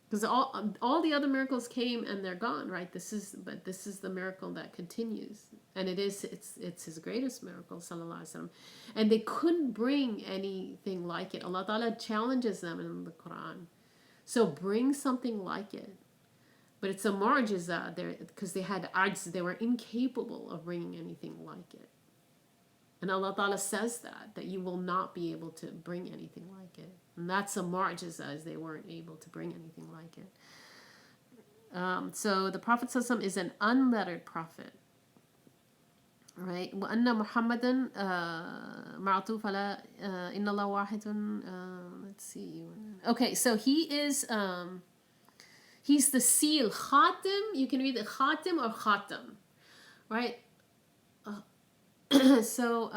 Because all the other miracles came and they're gone, right? This is the miracle that continues, and it's his greatest miracle, sallallahu alaihi wasallam. And they couldn't bring anything like it. Allah Ta'ala challenges them in the Quran, so bring something like it. But it's a mu'jiza there, because they had ajz, they were incapable of bringing anything like it. And Allah Ta'ala says that you will not be able to bring anything like it. And that's a mu'jiza, as they weren't able to bring anything like it. So the Prophet ﷺ is an unlettered prophet. Right? وَأَنَّ مُحَمَّدًا مَعْطُوفَ عَلَىٰ إِنَّ اللَّهَ وَاحِدٌ. Let's see. Okay, so he's the seal. Khatim, you can read it Khatim or Khatam. Right? So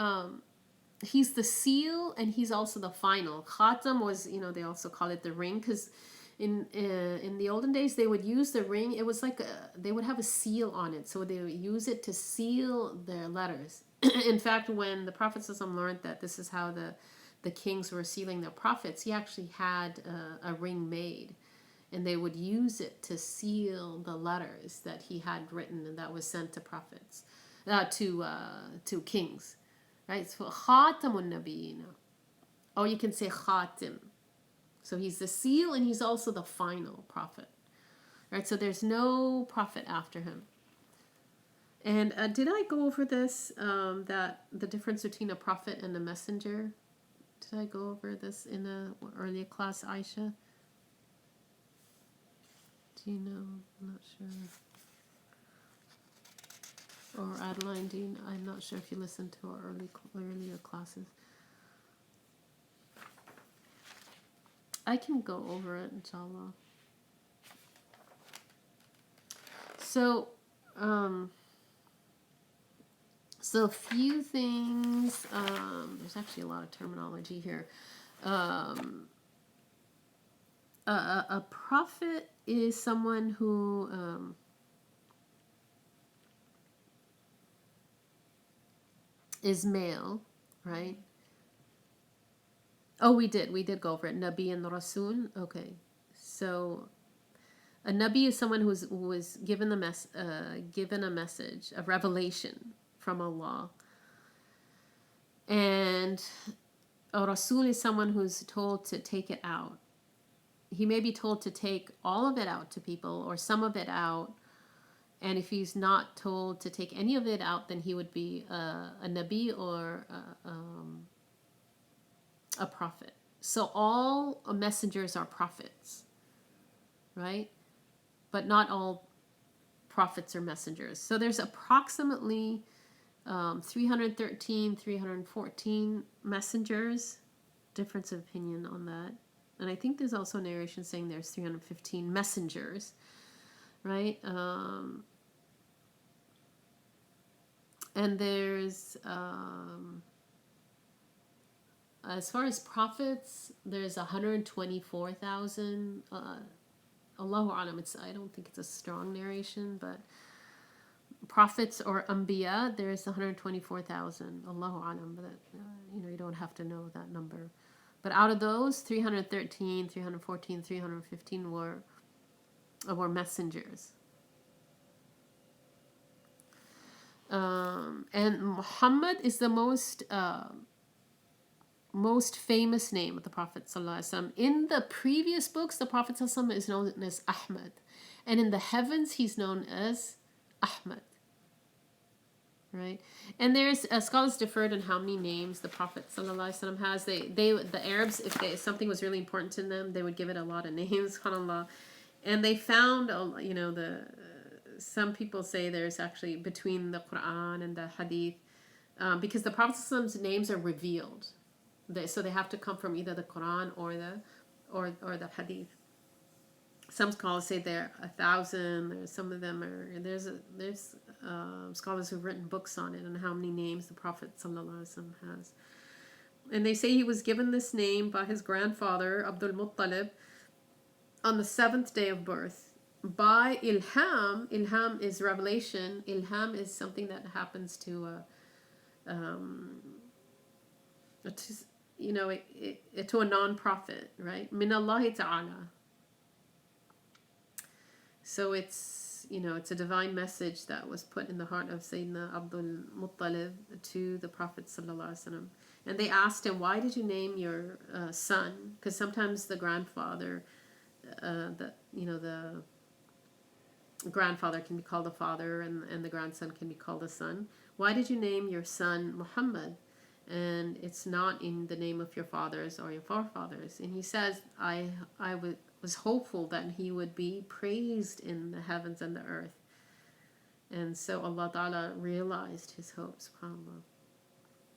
he's the seal, and he's also the final. Khatam was, they also call it the ring, because in the olden days they would use the ring. It was like they would have a seal on it, so they would use it to seal their letters. In fact, when the Prophet ﷺ learned that this is how the kings were sealing their prophets, he actually had a ring made, and they would use it to seal the letters that he had written and that was sent to prophets. To kings, right? So Khatamun Nabiyyin. Or you can say Khatim. So he's the seal, and he's also the final prophet, right? So there's no prophet after him. And did I go over this? That the difference between a prophet and a messenger. Did I go over this in an earlier class, Aisha? Do you know? I'm not sure. Or Adeline, I'm not sure if you listened to our earlier classes. I can go over it, inshallah. So, a few things. There's actually a lot of terminology here. A prophet is someone who is male, right? Oh, we did go over it. Nabi and Rasul. Okay, so a Nabi is someone who was given given a message, a revelation from Allah, and a Rasul is someone who's told to take it out. He may be told to take all of it out to people or some of it out. And if he's not told to take any of it out, then he would be a Nabi or a prophet. So all messengers are prophets, right? But not all prophets are messengers. So there's approximately 313, 314 messengers. Difference of opinion on that. And I think there's also narration saying there's 315 messengers, right? And there's, as far as prophets, there's 124,000. Allahu Alam, I don't think it's a strong narration, but prophets or Anbiya, there's 124,000. Allahu Alam, but you don't have to know that number. But out of those, 313, 314, 315 were messengers. And Muhammad is the most famous name of the Prophet ﷺ. In the previous books, the Prophet ﷺ is known as Ahmad. And in the heavens, he's known as Ahmad. Right? And there's scholars differed on how many names the Prophet ﷺ has. The Arabs, if something was really important to them, they would give it a lot of names, subhanAllah. And they found, some people say there's actually between the Quran and the Hadith, because the Prophet ﷺ's names are revealed. So they have to come from either the Quran or the Hadith. Some scholars say there are 1,000. Or some of them are there's scholars who've written books on it and how many names the Prophet ﷺ has. And they say he was given this name by his grandfather Abdul Muttalib on the 7th day of birth by ilham. Ilham is revelation. Ilham is something that happens to a non-prophet, right? Min Allahi Ta'ala. So it's a divine message that was put in the heart of Sayyidina Abdul Muttalib to the Prophet sallallahu alaihi wasallam. And they asked him, why did you name your son? Because sometimes the grandfather, the grandfather can be called a father, and the grandson can be called a son. Why did you name your son Muhammad? And it's not in the name of your fathers or your forefathers. And he says, I was hopeful that he would be praised in the heavens and the earth. And so Allah Ta'ala realized his hope, subhanAllah.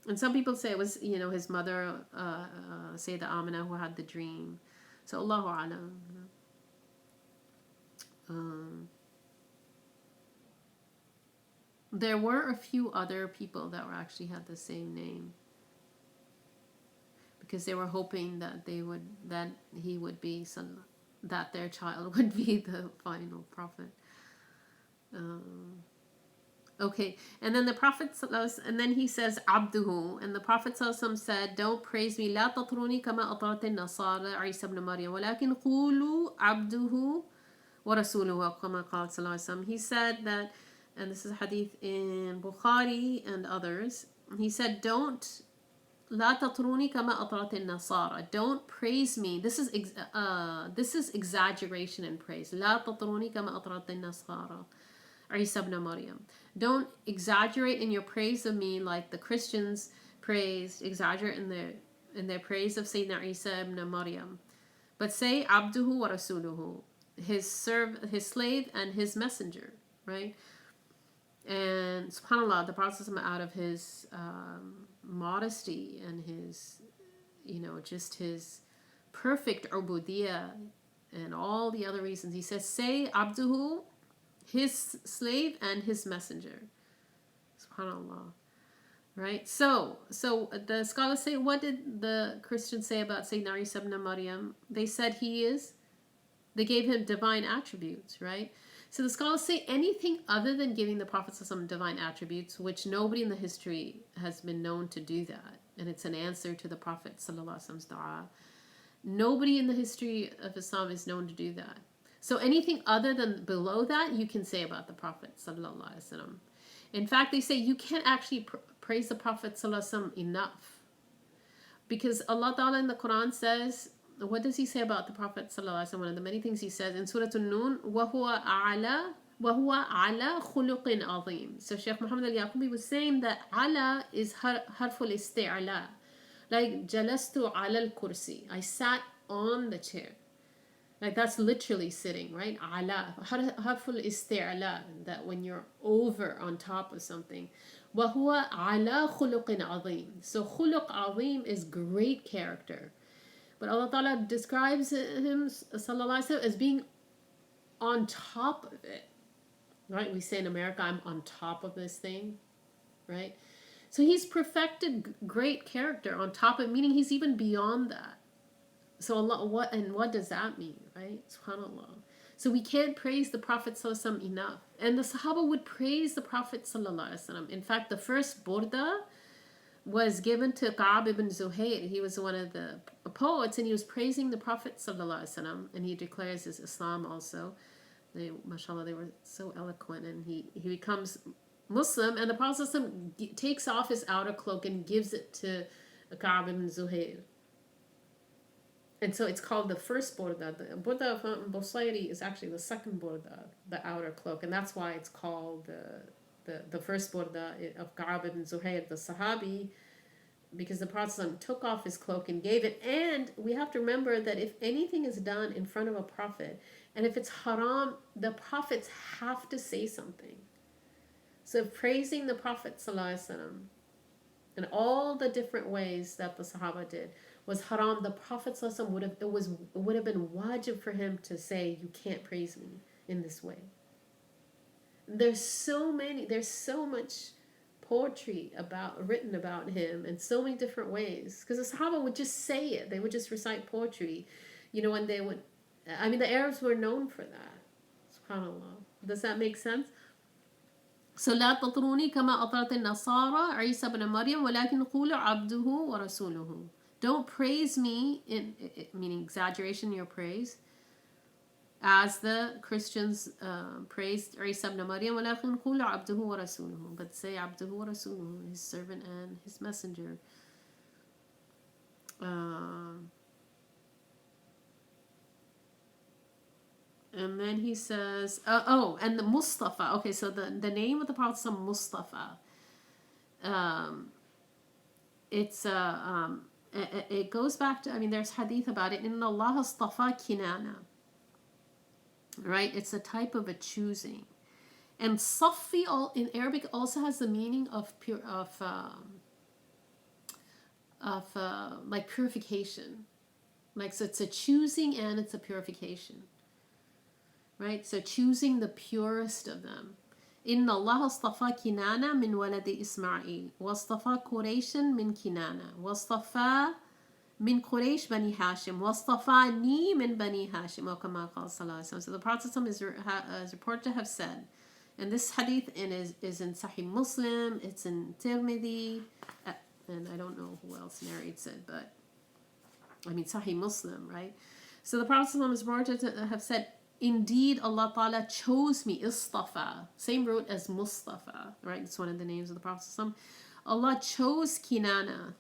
And some people say it was, his mother, Sayyidah Amina, who had the dream. So Allahu Alam. There were a few other people that actually had the same name, because they were hoping that he would be that their child would be the final prophet. Okay, and then the Prophet, and then he says Abduhu, and the Prophet said, don't praise me, لا تطروني كما أطرت النصارى عيسى ابن مريم ولكن قولوا عبده ورسوله كما قال صلى الله عليه وسلم. He said that, and this is a hadith in Bukhari and others, he said, don't لا تطروني كما أطرت النصارى. Don't praise me. This is exaggeration in praise. لا تطروني كما أطرت النصارى عيسى ابن مريم. Don't exaggerate in your praise of me like the Christians exaggerate in their praise of Sayyidina Isa ibn Maryam. But say Abduhu wa Rasuluhu, his slave and his messenger, right? And subhanAllah, the Prophet out of his modesty and his, just his perfect ubudiyah and all the other reasons, he says, say Abduhu, his slave and his messenger. SubhanAllah. Right? So the scholars say, what did the Christians say about Sayyidina Isa ibn Maryam? They said he is They gave him divine attributes, right? So the scholars say anything other than giving the Prophet some divine attributes, which nobody in the history has been known to do that, and it's an answer to the Prophet's dua. Nobody in the history of Islam is known to do that. So anything other than below that, you can say about the Prophet sallallahu alaihi wasallam. In fact, they say you can't actually praise the Prophet sallallahu alaihi wasallam enough, because Allah Ta'ala in the Quran says, what does he say about the Prophet sallallahu alaihi wasallam? One of the many things he says in Surah An-Nun, وَهُوَ عَلَى خُلُقٍ عَظِيمٍ. So Shaykh Muhammad al-Yaqubi was saying that ala is harful isti'ala, like jalastu ala al-kursi, I sat on the chair. Like that's literally sitting, right? Ala, harful isti'ala, that when you're over on top of something. وَهُوَ عَلَى خُلُقٍ عَظِيمٍ. So khuluq azim is great character. But Allah Ta'ala describes him, sallallahu alaihi wasallam, as being on top of it. Right? We say in America, I'm on top of this thing. Right? So he's perfected great character on top of it, meaning he's even beyond that. So Allah, what does that mean? Right? SubhanAllah. So we can't praise the Prophet sallallahu alaihi wasallam enough. And the Sahaba would praise the Prophet sallallahu alaihi wasallam. In fact, the first burda was given to Ka'b ibn Zuhayr. He was one of the poets, and he was praising the Prophet sallallahu alaihi wasallam, and he declares his Islam also. Mashallah, they were so eloquent, and he becomes Muslim, and the Prophet sallallahu alaihi wasallam takes off his outer cloak and gives it to Ka'b ibn Zuhayr. And so it's called the first burda. The burda of Busayri is actually the second burda, the outer cloak, and that's why it's called the first burda of Ka'b ibn Zuhayr, the Sahabi, because the Prophet took off his cloak and gave it. And we have to remember that if anything is done in front of a Prophet, and if it's haram, the Prophets have to say something. So praising the Prophet ﷺ in all the different ways that the Sahaba did was haram. The Prophet ﷺ would have been wajib for him to say, you can't praise me in this way. There's so much poetry written about him in so many different ways, because the Sahaba would just say it. They would just recite poetry, when they would. I mean, the Arabs were known for that. SubhanAllah. Does that make sense? So لا تطروني كما أطرت النصارى عيسى بن مريم ولكن قولوا عبده ورسوله. Don't praise me meaning exaggeration in your praise, as the Christians praised Isa ibn Maryam, وَلَكِنْ قُولُوا عَبْدُهُ وَرَسُولُهُ, but say عَبْدُهُ وَرَسُولُهُ, his servant and his messenger. And then he says, and the Mustafa. Okay, so the name of the Prophet is Mustafa. It goes back to, there's hadith about it. Inna Allah astafa kinana. Right? It's a type of a choosing. And safi in Arabic also has the meaning of like purification. Like, so it's a choosing and it's a purification. Right? So choosing the purest of them. Inna Allah astafa kinana min waladi Ismail. Wastafa Qurayshan min kinana. Wastafa min Quraysh bani Hashim. Wastafani min bani Hashim. Or kama qala sallallahu alaihi wasallam. So the Prophet is reported to have said, and this hadith is in Sahih Muslim, it's in Tirmidhi, and I don't know who else narrates it, but Sahih Muslim, right? So the Prophet is reported to have said, indeed, Allah Ta'ala chose me, istafa, same root as Mustafa, right? It's one of the names of the Prophet. Allah chose Kinana,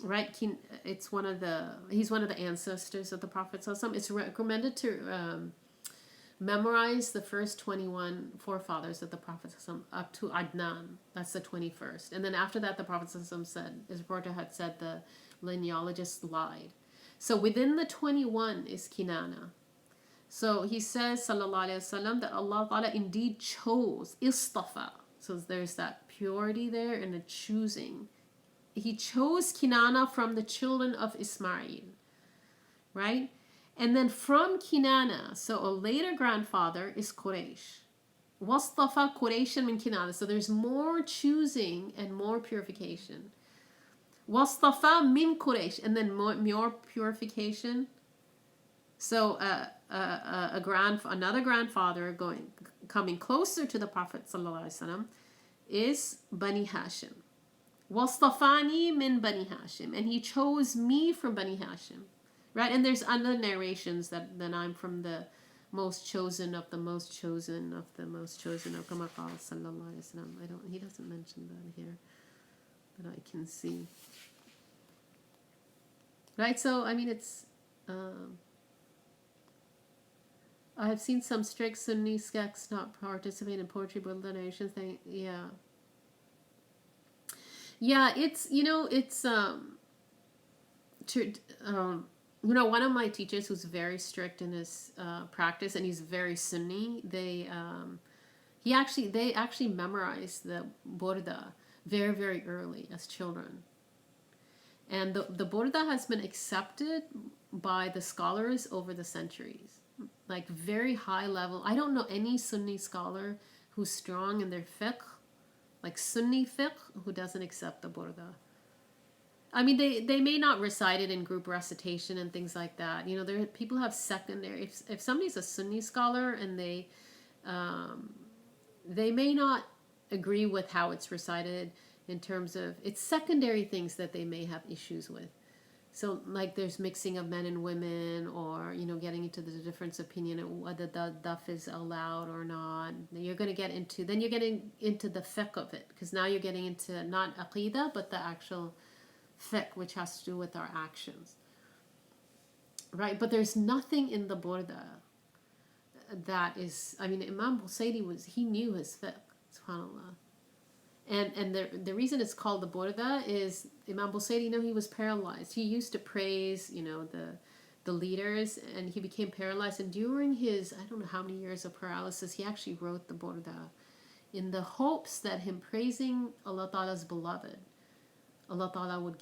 right? He's one of the ancestors of the Prophet. It's recommended to memorize the first 21 forefathers of the Prophet up to Adnan. That's the 21st. And then after that, the Prophet is reported to have said the linealogist lied. So within the 21 is Kinana. So he says, sallallahu alayhi wasallam, that Allah Ta'ala indeed chose, istafa. So there's that purity there and a choosing. He chose Kinana from the children of Ismail, right? And then from Kinana, so a later grandfather is Quraysh. Wastafa Qurayshan min Kinana. So there's more choosing and more purification. Wastafa min Quraysh, and then more purification So another grandfather coming closer to the Prophet ﷺ is Bani Hashim. وَاصْطَفَانِي مِنْ بَنِي Hashim. And he chose me from Bani Hashim. Right? And there's other narrations that I'm from the most chosen of the most chosen of the most chosen of Kama qala sallallahu alaihi wasallam. He doesn't mention that here that I can see. Right? So, I mean, it's... I have seen some strict Sunni sects not participate in poetry, but donations. Yeah. Yeah, it's, one of my teachers who's very strict in his practice, and he's very Sunni. They actually memorized the Burda very, very early as children. And the Burda has been accepted by the scholars over the centuries. Like very high level. I don't know any Sunni scholar who's strong in their fiqh, like Sunni fiqh, who doesn't accept the Burda. I mean, they may not recite it in group recitation and things like that. There people have secondary. If somebody's a Sunni scholar and they may not agree with how it's recited in terms of it's secondary things that they may have issues with. So, like, there's mixing of men and women, or getting into the difference of opinion of whether the daf is allowed or not. You're getting into the fiqh of it, because now you're getting into not aqeedah, but the actual fiqh, which has to do with our actions. Right? But there's nothing in the Burda that is, I mean, Imam Busayri he knew his fiqh, subhanAllah. And the reason it's called the Burda is Imam Busayri, he was paralyzed. He used to praise, the leaders, and he became paralyzed. And during his, I don't know how many years of paralysis, he actually wrote the Burda in the hopes that him praising Allah Ta'ala's beloved, Allah Ta'ala would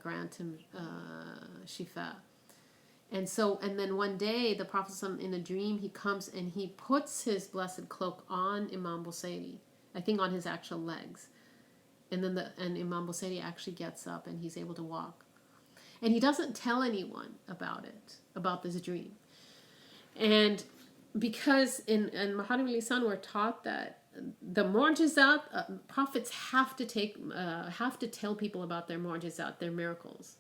grant him shifa. And then one day, the Prophet in a dream, he comes and he puts his blessed cloak on Imam Busayri, I think on his actual legs. And then Imam Busayri actually gets up and he's able to walk. And he doesn't tell anyone about this dream. And because in Maharim al-Lisan we're taught that the mu'jizat, prophets have to tell people about their mu'jizat, their miracles.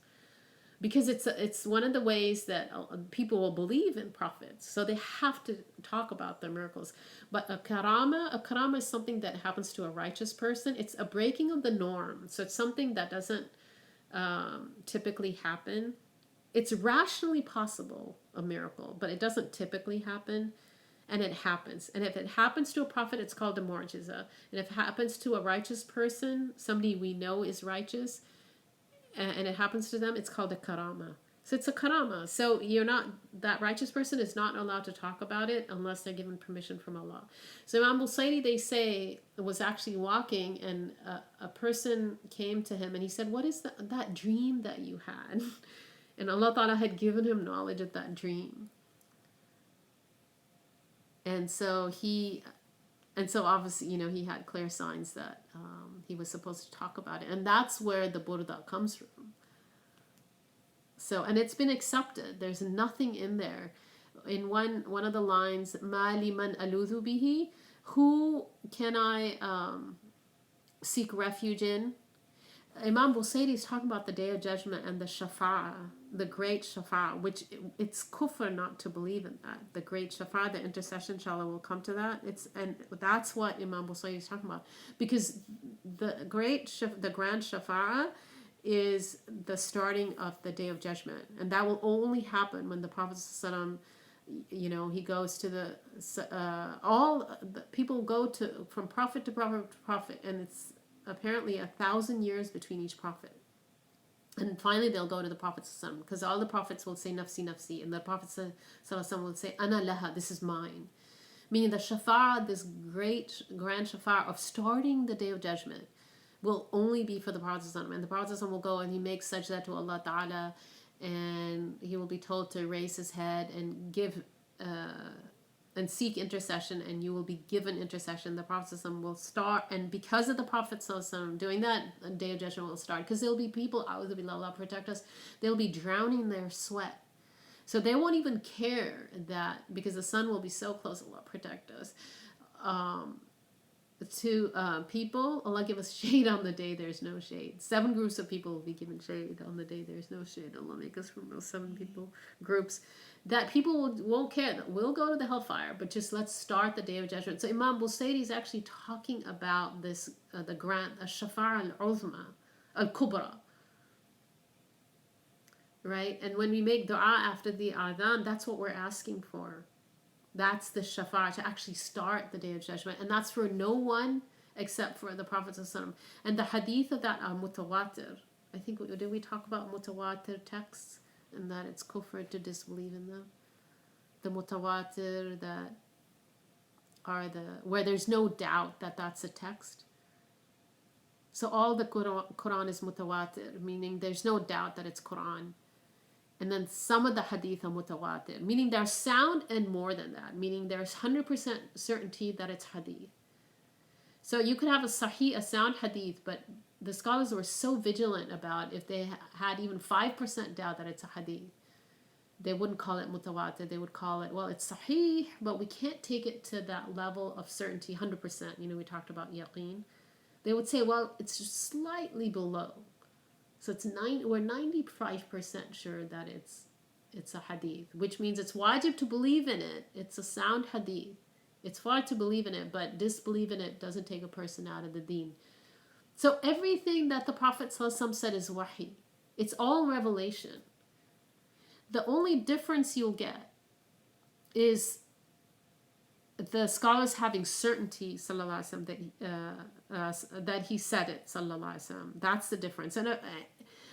Because it's one of the ways that people will believe in prophets. So they have to talk about their miracles. But a karama is something that happens to a righteous person. It's a breaking of the norm. So it's something that doesn't typically happen. It's rationally possible, a miracle, but it doesn't typically happen. And it happens. And if it happens to a prophet, it's called a mu'jiza. And if it happens to a righteous person, somebody we know is righteous, and it happens to them, it's called a karama. So it's a karama. So that righteous person is not allowed to talk about it unless they're given permission from Allah. So Imam Busayri, they say, was actually walking, and a person came to him and he said, what is that dream that you had? And Allah Ta'ala had given him knowledge of that dream. And so obviously, he had clear signs that he was supposed to talk about it. And that's where the Burda comes from. So, and it's been accepted. There's nothing in there. In one of the lines, Ma liman aludhu bihi, who can I seek refuge in? Imam Busayri is talking about the Day of Judgment and the Shafa'ah, the great Shafa'ah, which it's kufr not to believe in that. The great Shafa'ah, the intercession, inshallah, we'll come to that. And that's what Imam Busayri is talking about. Because the grand Shafa'ah is the starting of the Day of Judgment. And that will only happen when the Prophet ﷺ, he goes to all the people go from prophet to prophet to prophet, and it's apparently 1,000 years between each prophet. And finally they'll go to the Prophet ﷺ, because all the prophets will say nafsi nafsi, and the Prophet ﷺ will say ana laha, this is mine. Meaning the shafa'ah, this great grand shafa'ah of starting the Day of Judgment, will only be for the Prophet ﷺ. And the Prophet ﷺ will go and he makes sajda to Allah Ta'ala, and he will be told to raise his head and give and seek intercession, and you will be given intercession. The Prophet ﷺ will start, and because of the Prophet ﷺ doing that, the Day of Judgment will start. Because there will be people, Allah protect us, they'll be drowning their sweat. So they won't even care that, because the sun will be so close, Allah protect us, to people. Allah give us shade on the day there's no shade. 7 groups of people will be given shade on the day there's no shade. Allah make us from those 7 people groups. That people won't care. That we'll go to the hellfire, but just let's start the day of judgment. So Imam Busayri is actually talking about this, the grant, al-Shafa'a al-Uzma, al-Kubra. Right? And when we make dua after the adhan, that's what we're asking for. That's the shafa'a, to actually start the day of judgment. And that's for no one except for the Prophet ﷺ. And the hadith of that are mutawatir. I think, did we talk about mutawatir texts? And that it's kufr to disbelieve in them. The mutawatir that are where there's no doubt that that's a text. So all the Quran is mutawatir, meaning there's no doubt that it's Quran. And then some of the hadith are mutawatir, meaning they're sound, and more than that, meaning there's 100% certainty that it's hadith. So you could have a sahih, a sound hadith, but the scholars were so vigilant about if they had even 5% doubt that it's a hadith, they wouldn't call it mutawatir. They would call it, well, it's sahih, but we can't take it to that level of certainty, 100%. We talked about yaqeen. They would say, well, it's just slightly below. So we're 95% sure that it's a hadith, which means it's wajib to believe in it. It's a sound hadith. It's fine to believe in it, but disbelieve in it doesn't take a person out of the deen. So everything that the Prophet ﷺ said is wahi. It's all revelation. The only difference you'll get is the scholars having certainty, sallallahu alaihi wasallam, that he said it, sallallahu alaihi wasallam. That's the difference.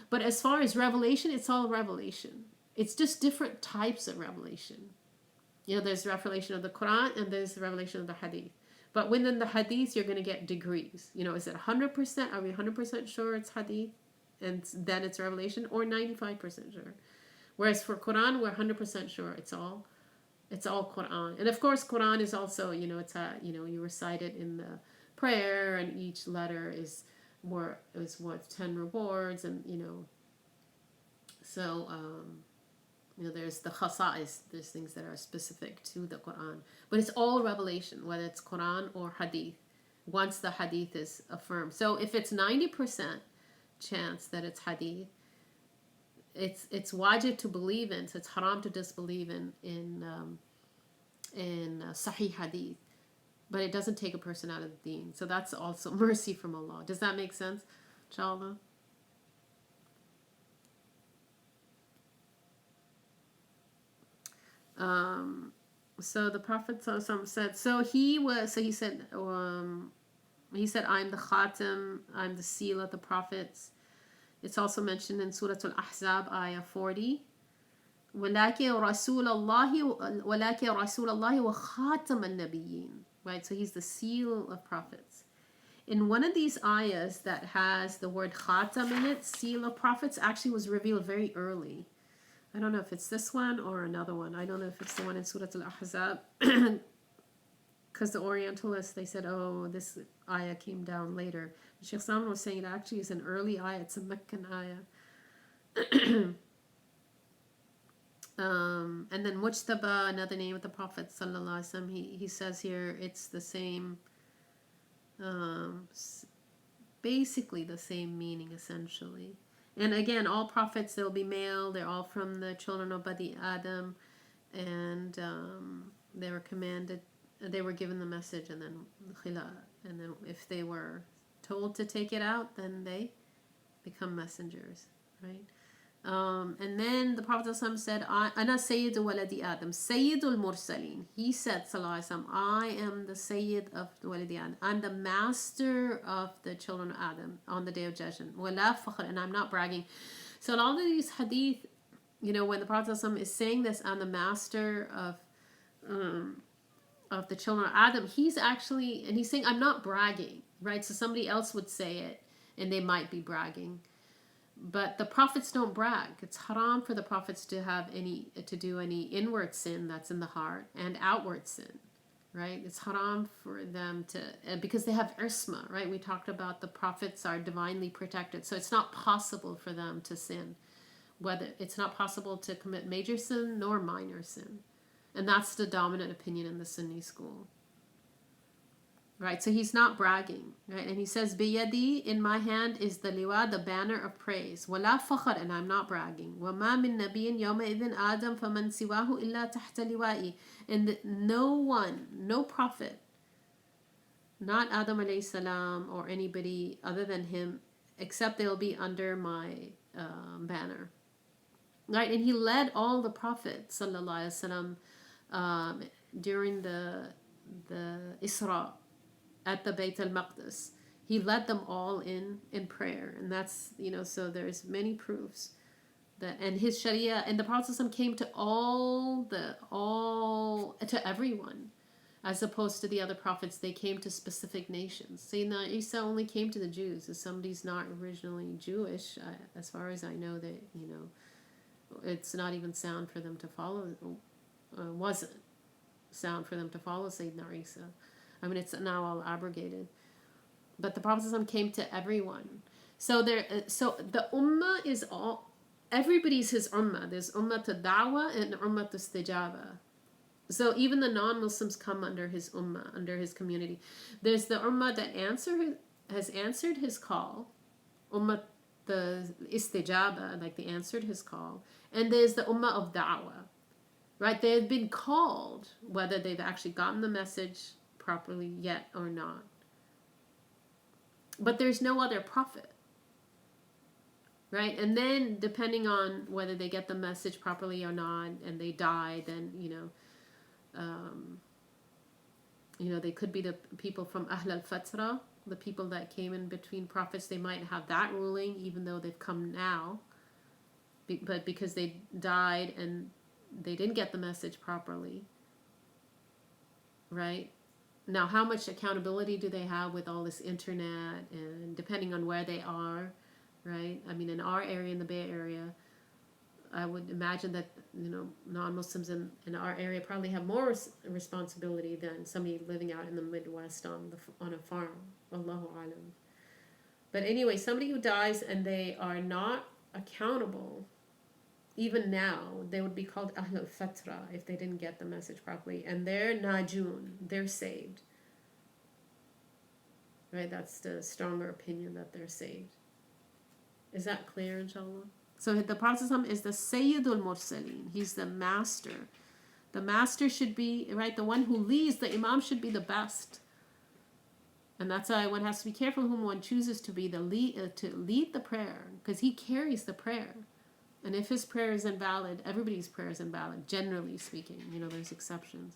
But as far as revelation, it's all revelation. It's just different types of revelation. There's revelation of the Quran and there's the revelation of the Hadith. But within the Hadith, you're going to get degrees. Is it 100%? Are we 100% sure it's Hadith and then it's revelation, or 95% sure? Whereas for Quran, we're 100% sure it's all Quran. And of course, Quran is also, it's you recite it in the prayer, and each letter is worth 10 rewards, and so there's the khasa'is, there's things that are specific to the Quran, but it's all revelation, whether it's Quran or Hadith, once the Hadith is affirmed. So if it's 90% chance that it's Hadith, it's wajib to believe in, so it's haram to disbelieve in Sahih Hadith, but it doesn't take a person out of the deen. So that's also mercy from Allah. Does that make sense? Inshallah. So the Prophet said, he said, I'm the khatam, I'm the seal of the prophets. It's also mentioned in Surah Al-Ahzab, ayah 40. وَلَكِنْ رَسُولَ اللَّهِ وَخَاتَمَ النَّبِيِّينَ. Right, so he's the seal of prophets. In one of these ayahs that has the word khatam in it, seal of prophets, actually was revealed very early. I don't know if it's this one or another one. I don't know if it's the one in Surah Al-Ahzab. Because the Orientalists, they said, oh, this ayah came down later. Sheikh Salman was saying it actually is an early ayah. It's a Meccan ayah. And then Mujtaba, another name of the Prophet sallallahu alaihi wasallam, he says here it's the same, basically the same meaning essentially. And again, all prophets, they'll be male. They're all from the children of Bani Adam, and they were commanded. They were given the message, and then khila, and then if they were told to take it out, then they become messengers, right? And then the Prophet ﷺ said, Ana Sayyidu Waladi Adam, Sayyidul Mursaleen. He said, Sallallahu Alaihi Wasallam, I am the Sayyid of the Waladi Adam. I'm the master of the children of Adam on the day of judgment. Wala fakhr, and I'm not bragging. So in all of these hadith, when the Prophet ﷺ is saying this, I'm the master of the children of Adam, he's saying, I'm not bragging, right? So somebody else would say it, and they might be bragging. But the prophets don't brag. It's haram for the prophets to do any inward sin that's in the heart and outward sin, right? It's haram for them to, because they have isma, right? We talked about the prophets are divinely protected, so it's not possible for them to sin. whether it's not possible to commit major sin nor minor sin. And that's the dominant opinion in the Sunni school. Right, so he's not bragging, right? And he says, "Biyadi, in my hand is the liwa, the banner of praise. Wala fakhr, and I'm not bragging. Wama min nabiyin yawma idhin Adam faman siwahu illa tahta liwa'i." And no one, no prophet, not Adam alayhi salam or anybody other than him, except they'll be under my banner. Right, and he led all the prophets, sallallahu alaihi wasallam, during the Isra at the Bayt al-Maqdis. He led them all in prayer, and that's, so there's many proofs that, and his Sharia, and the Prophet ﷺ came to to everyone, as opposed to the other prophets. They came to specific nations. Sayyidina Isa only came to the Jews. If somebody's not originally Jewish, as far as I know, that it's not even sound for them to follow. Wasn't sound for them to follow Sayyidina Isa. I mean, it's now all abrogated. But the Prophet ﷺ came to everyone. So the ummah is everybody's his ummah. There's ummah to da'wah and ummah to istijaba. So even the non-Muslims come under his ummah, under his community. There's the ummah that has answered his call, ummah the istijaba, like they answered his call. And there's the ummah of da'wah, right? They have been called, whether they've actually gotten the message properly yet or not. But there's no other prophet, right? And then depending on whether they get the message properly or not and they die, then they could be the people from Ahl al-Fatra, the people that came in between prophets. They might have that ruling even though they've come now, but because they died and they didn't get the message properly, right? Now, how much accountability do they have with all this internet and depending on where they are, right? I mean, in our area, in the Bay Area, I would imagine that, non-Muslims in our area probably have more responsibility than somebody living out in the Midwest on a farm. Allahu alam. But anyway, somebody who dies and they are not accountable, even now, they would be called Ahl al-Fatra if they didn't get the message properly. And they're Najun, they're saved. Right? That's the stronger opinion that they're saved. Is that clear, inshallah? So the Prophet is the Sayyidul Mursaleen. He's the master. The master should be, right, the one who leads, the Imam should be the best. And that's why one has to be careful whom one chooses to be to lead the prayer, because he carries the prayer. And if his prayer is invalid, everybody's prayer is invalid, generally speaking. There's exceptions.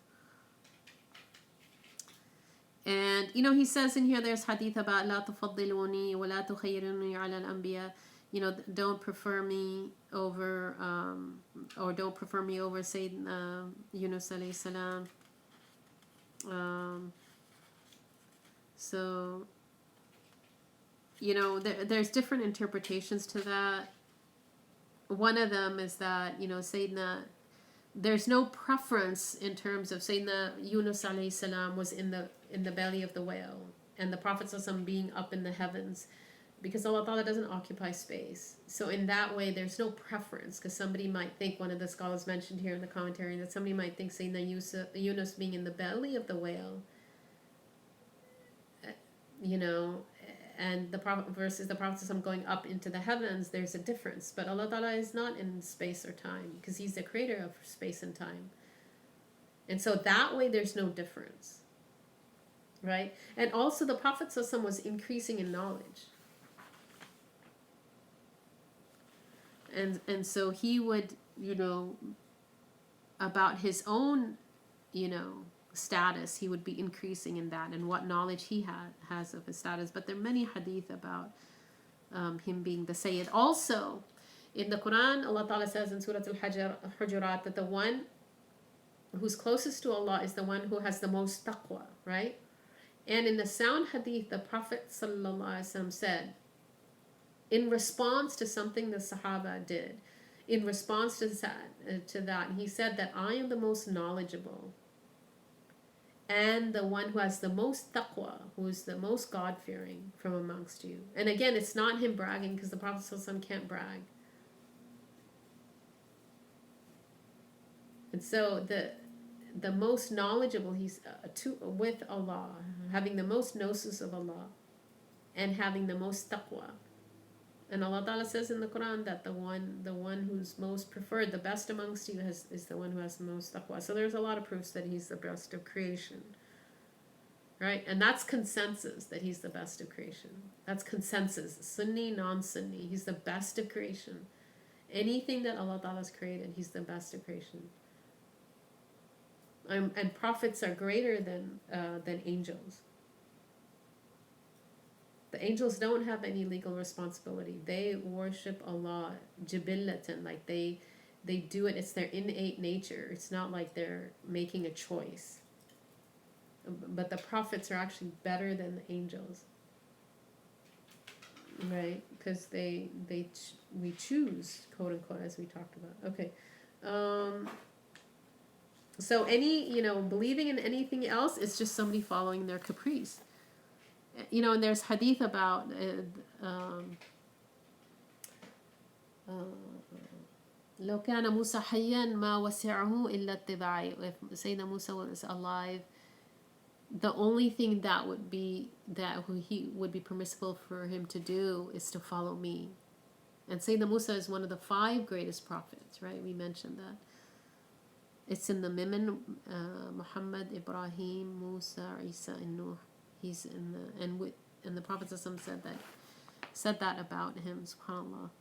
And, he says in here, there's hadith about La tufaddiluni wa la tukhayyiruni ala al-anbiya. Don't prefer me over, or don't prefer me over Sayyidina Yunus alayhi salam. So, there's different interpretations to that. One of them is that, Sayyidina, there's no preference in terms of Sayyidina Yunus alayhi salam was in the belly of the whale and the Prophet being up in the heavens, because Allah Ta'ala doesn't occupy space. So in that way, there's no preference, because somebody might think, one of the scholars mentioned here in the commentary, that somebody might think Sayyidina Yunus being in the belly of the whale, and the Prophet versus the Prophet going up into the heavens, there's a difference. But Allah Ta'ala is not in space or time, because He's the creator of space and time. And so that way there's no difference. Right? And also the Prophet was increasing in knowledge. And so he would, about his own, status, he would be increasing in that and what knowledge he has of his status. But there are many hadith about him being the Sayyid. Also, in the Quran, Allah Ta'ala says in Surah Al-Hujurat that the one who's closest to Allah is the one who has the most taqwa, right? And in the sound hadith, the Prophet ﷺ said, in response to something the Sahaba did, in response to that, he said that I am the most knowledgeable and the one who has the most taqwa, who is the most God-fearing from amongst you. And again, it's not him bragging, because the Prophet ﷺ can't brag. And so the most knowledgeable, he's with Allah, having the most gnosis of Allah, and having the most taqwa. And Allah Ta'ala says in the Quran that the one who's most preferred, the best amongst you, is the one who has the most taqwa. So there's a lot of proofs that he's the best of creation. Right? And that's consensus, that he's the best of creation. That's consensus. Sunni, non-Sunni. He's the best of creation. Anything that Allah Ta'ala has created, he's the best of creation. And prophets are greater than angels. The angels don't have any legal responsibility. They worship Allah jibillatan, like they do it. It's their innate nature. It's not like they're making a choice. But the prophets are actually better than the angels, right? Because we choose, quote unquote, as we talked about. Okay. So any, believing in anything else is just somebody following their caprice. And there's hadith about لو كان موسى حيا ما وسعه إلا اتباعي. If Sayyidina Musa was alive, the only thing that he would be permissible for him to do is to follow me. And Sayyidina Musa is one of the 5 greatest prophets, right? We mentioned that. It's in the Mimin, Muhammad, Ibrahim, Musa, Isa, and Nuh. He's in and the Prophet said that about him, subhanAllah.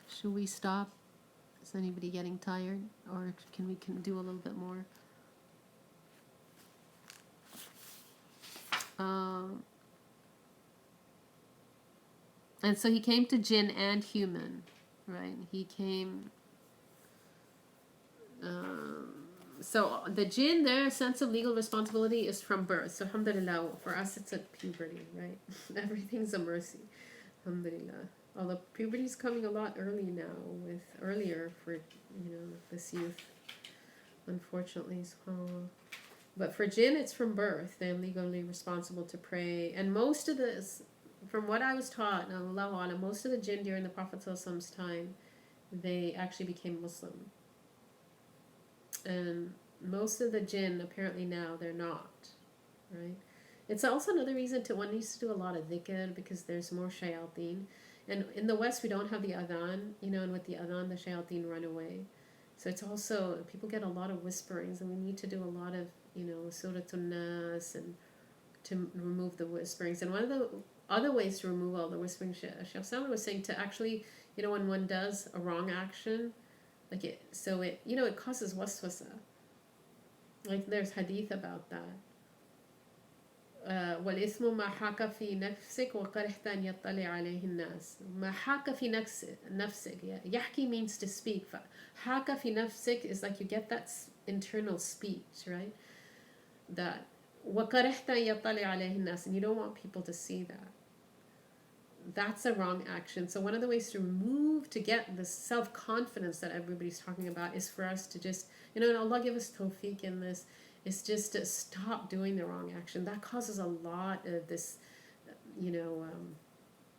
Should we stop? Is anybody getting tired? Or can we do a little bit more? And so he came to jinn and human, right? He came. So the jinn, their sense of legal responsibility is from birth. So alhamdulillah, for us it's at puberty, right? Everything's a mercy, alhamdulillah. Although puberty is coming a lot earlier for this youth, unfortunately, subhanAllah. But for jinn, it's from birth. They're legally responsible to pray. And most of this, from what I was taught, Allahu Alam, most of the jinn during the Prophet's time, they actually became Muslim. And most of the jinn, apparently now, they're not, right? It's also another reason one needs to do a lot of dhikr, because there's more shayateen. And in the West, we don't have the adhan, and with the adhan, the shayateen run away. So it's also, people get a lot of whisperings, and we need to do a lot of, Suratun Nas, and to remove the whisperings. And one of the other ways to remove all the whispering, Sheikh Salman was saying to actually, when one does a wrong action, it causes waswasa. Like there's hadith about that. والإثم ما حاك في نفسك وكرهت أن يطلع عليه الناس. ما حاك في نفسك. يحكي means to speak. حاك في نفسك is like you get that internal speech, right? That وكرهت أن يطلع عليه الناس, and you don't want people to see that. That's a wrong action. So one of the ways to get the self-confidence that everybody's talking about is for us to just, and Allah give us tawfiq in this, is just to stop doing the wrong action. That causes a lot of this,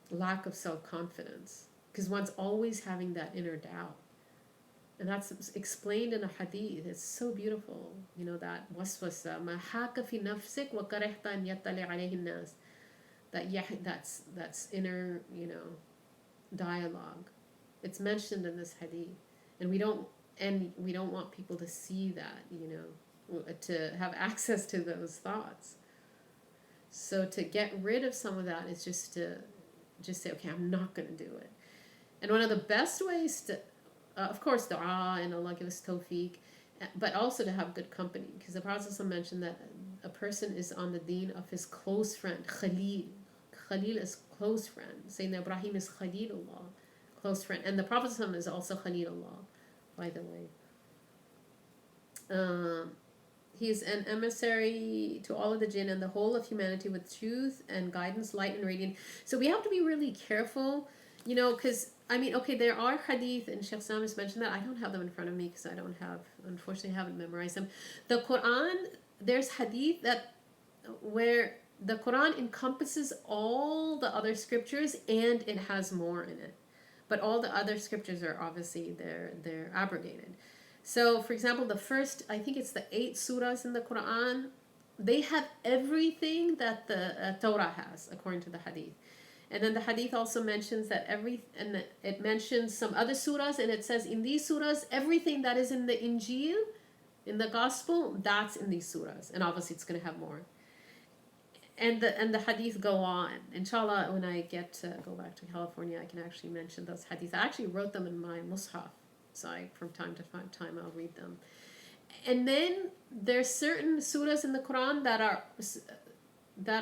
lack of self-confidence, because one's always having that inner doubt. And that's explained in a hadith. It's so beautiful, that waswasa. ما حاك في نفسك وكرهت أن يطلع عليه الناس. That's inner, dialogue. It's mentioned in this hadith, and we don't want people to see that, to have access to those thoughts. So to get rid of some of that is just to say, okay, I'm not going to do it. And one of the best ways to, of course, dua, and Allah give us tawfiq, but also to have good company, because the Prophet mentioned that a person is on the deen of his close friend, Khalil. Khalil is close friend. Sayyidina Ibrahim is Khalilullah, close friend. And the Prophet is also Khalilullah, by the way. He is an emissary to all of the jinn and the whole of humanity with truth and guidance, light and radiant. So we have to be really careful, because, there are hadith, and Sheikh Sam has mentioned that. I don't have them in front of me because unfortunately, haven't memorized them. The Quran, there's hadith where the Quran encompasses all the other scriptures and it has more in it. But all the other scriptures are obviously they're abrogated. So, for example, the first, I think it's the 8 surahs in the Quran, they have everything that the Torah has, according to the Hadith. And then the Hadith also mentions that and it mentions some other surahs, and it says in these surahs, everything that is in the Injil, in the Gospel, that's in these surahs. And obviously, it's going to have more. And the Hadith go on. Inshallah, when I get to go back to California, I can actually mention those Hadith. I actually wrote them in my Mus'haf. So from time to time, I'll read them. And then there's certain surahs in the Quran that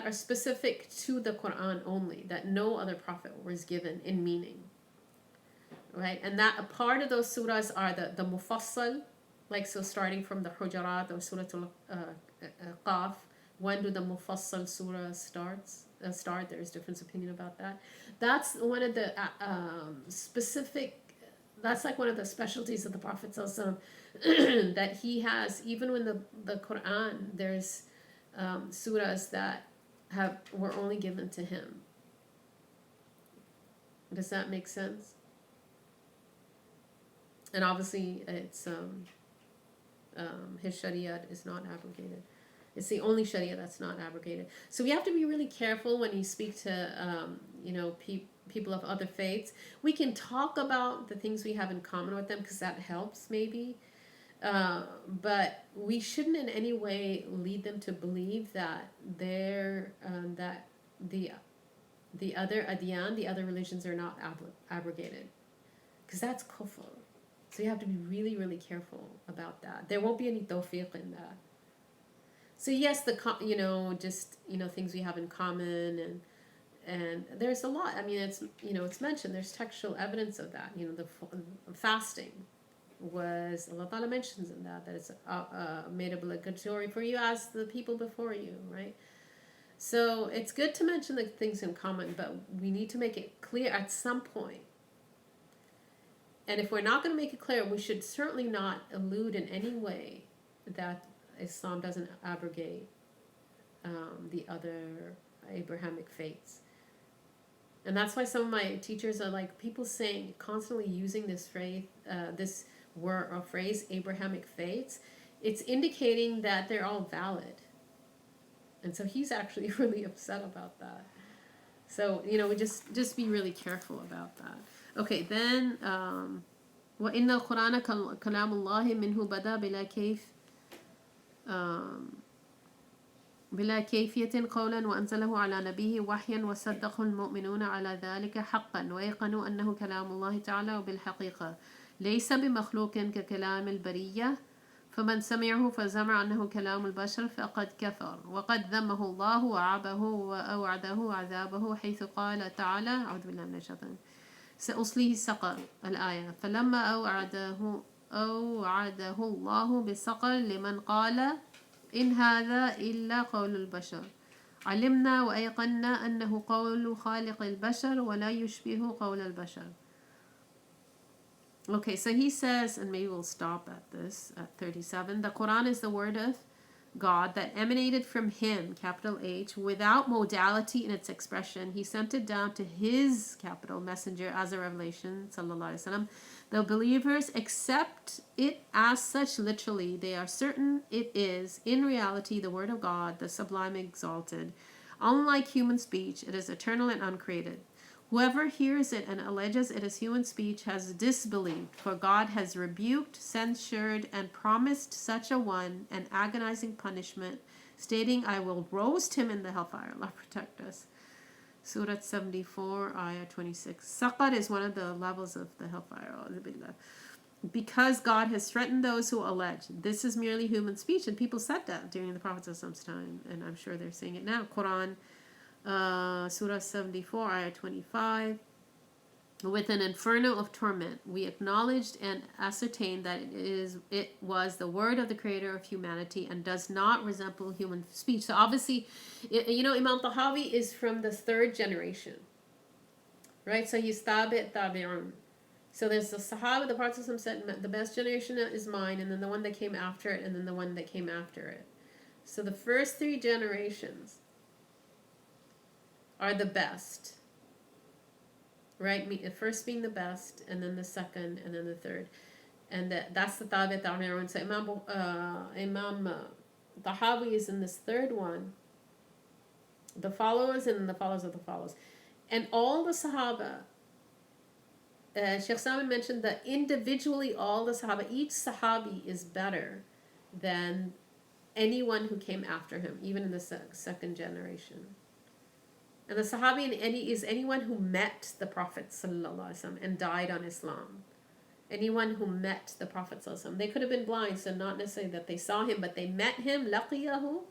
are specific to the Quran only, that no other prophet was given in meaning. Right? And that a part of those surahs are the mufassal, like so starting from the Hujarat or Surah Qaf. When do the mufassal surah start? There's different opinion about that. That's one of the specific. That's like one of the specialties of the Prophet that he has. Even when the Quran, there's surahs that were only given to him. Does that make sense? And obviously, it's his Sharia is not abrogated. It's the only Sharia that's not abrogated. So we have to be really careful when you speak to people of other faiths. We can talk about the things we have in common with them because that helps maybe. But we shouldn't in any way lead them to believe that that the other adyan, the other religions are not abrogated, because that's kufr. So you have to be really, really careful about that. There won't be any tawfiq in that. So yes, things we have in common, and there's a lot. I mean, it's mentioned. There's textual evidence of that. The fasting was, Allah Ta'ala mentions in that it's made obligatory for you as the people before you, right? So it's good to mention the things in common, but we need to make it clear at some point. And if we're not going to make it clear, we should certainly not allude in any way that Islam doesn't abrogate the other Abrahamic faiths. And that's why some of my teachers are like, people saying, constantly using this phrase, this word or phrase, Abrahamic faiths, it's indicating that they're all valid. And so he's actually really upset about that. So, we just be really careful about that. Okay, then, وَإِنَّ الْقُرْآنَ كَلَامُ اللَّهِ مِنْهُ بَدَى بلا كيفية قولا وأنزله على نبيه وحيا وصدقه المؤمنون على ذلك حقا ويقنوا أنه كلام الله تعالى وبالحقيقة ليس بمخلوق ككلام البرية فمن سمعه فزعم أنه كلام البشر فقد كفر وقد ذمه الله وعابه وأوعده عذابه حيث قال تعالى أعوذ بالله من الشيطان سأصليه سقر الآية فلما أوعده الله بالسقر لمن قال إن هذا إلا قول البشر علمنا وأيقنا أنه قول خالق البشر ولا يشبه قول البشر. Okay, so he says, and maybe we'll stop at this, at 37, the Quran is the word of God that emanated from him, capital H, without modality in its expression. He sent it down to his, capital, messenger as a revelation, sallallahu alaihi wasallam. The believers accept it as such literally. They are certain it is, in reality, the word of God, the sublime exalted. Unlike human speech, it is eternal and uncreated. Whoever hears it and alleges it is human speech has disbelieved, for God has rebuked, censured, and promised such a one an agonizing punishment, stating, I will roast him in the hellfire. Allah protect us. Surah 74, Ayah 26. Saqar is one of the levels of the hellfire. Because God has threatened those who allege this is merely human speech, and people said that during the Prophet's time, and I'm sure they're saying it now. Quran, Surah 74, Ayah 25. With an inferno of torment, we acknowledged and ascertained that it was the word of the creator of humanity and does not resemble human speech. So obviously, Imam Tahawi is from the 3rd generation, right? So he's tabi'un. So there's the Sahaba, the Prophet said, the best generation is mine, and then the one that came after it, and then the one that came after it. So the first 3 generations are the best. right? First being the best, and then the second, and then the third. And that's the Thabit Ta'wiyah. So Imam Tahawi is in this third one, the followers and the followers of the followers. And all the Sahaba, Sheikh Salman mentioned that individually all the Sahaba, each Sahabi is better than anyone who came after him, even in the second generation. And the Sahabi is anyone who met the Prophet ﷺ and died on Islam. Anyone who met the Prophet ﷺ. They could have been blind, so not necessarily that they saw him, but they met him, laqiyahu,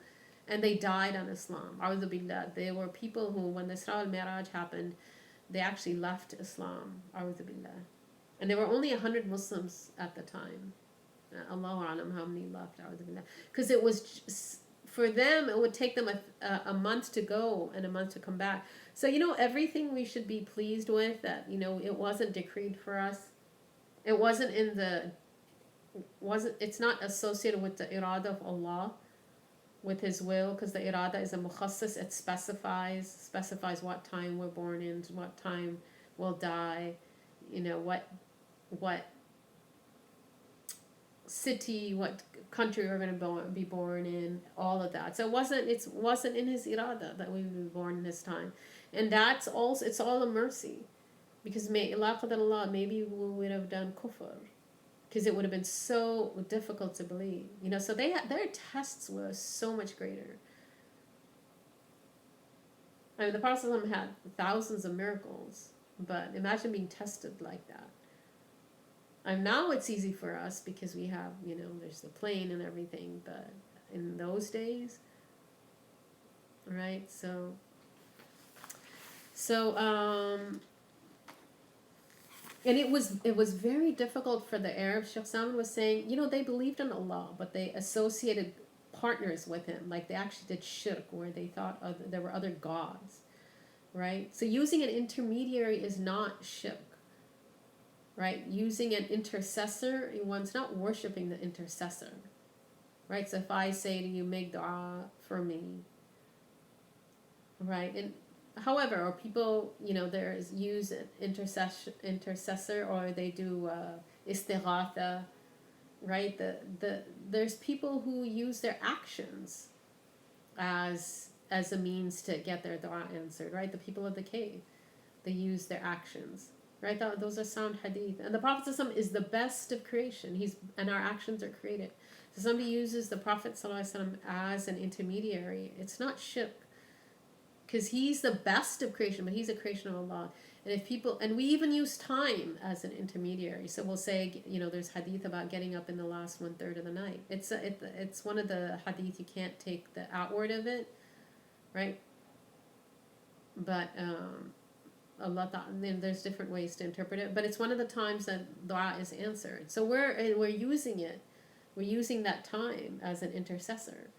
and they died on Islam. A'udhu billah. They were people who, when the Isra al-Mi'raj happened, they actually left Islam. A'udhu billah. And there were only 100 Muslims at the time. Allahu alam how many left. A'udhu billah. Because it was just, for them, it would take them a month to go and a month to come back. So, everything we should be pleased with, that, it wasn't decreed for us. It wasn't it's not associated with the irada of Allah, with His will, because the irada is a mukhassas. It specifies what time we're born in, what time we'll die, what city, what country we're going to be born in, all of that. So it wasn't in His irada that we would be born in His time, and it's all a mercy, because maybe we would have done kufr, because it would have been so difficult to believe, So their tests were so much greater. I mean, the Prophet ﷺ had thousands of miracles, but imagine being tested like that. And now it's easy for us because we have, there's the plane and everything, but in those days, right? So and it was very difficult for the Arabs. Sheikh Salman was saying, they believed in Allah, but they associated partners with Him. Like they actually did shirk, where they thought there were other gods, right? So using an intermediary is not shirk, right? Using an intercessor, one's not worshiping the intercessor, right? So if I say to you, make dua for me, right? And however, or people, there's use an intercessor, or they do istighatha, right? There's people who use their actions as a means to get their dua answered, right? The people of the cave, they use their actions, right? Those are sound hadith. And the Prophet ﷺ is the best of creation. And our actions are created. So somebody uses the Prophet ﷺ as an intermediary. It's not shirk, because he's the best of creation, but he's a creation of Allah. And we even use time as an intermediary. So we'll say, there's hadith about getting up in the last 1/3 of the night. It's one of the hadith, you can't take the outward of it, right? But Allah, there's different ways to interpret it. But it's one of the times that dua is answered. So we're using it. We're using that time as an intercessor.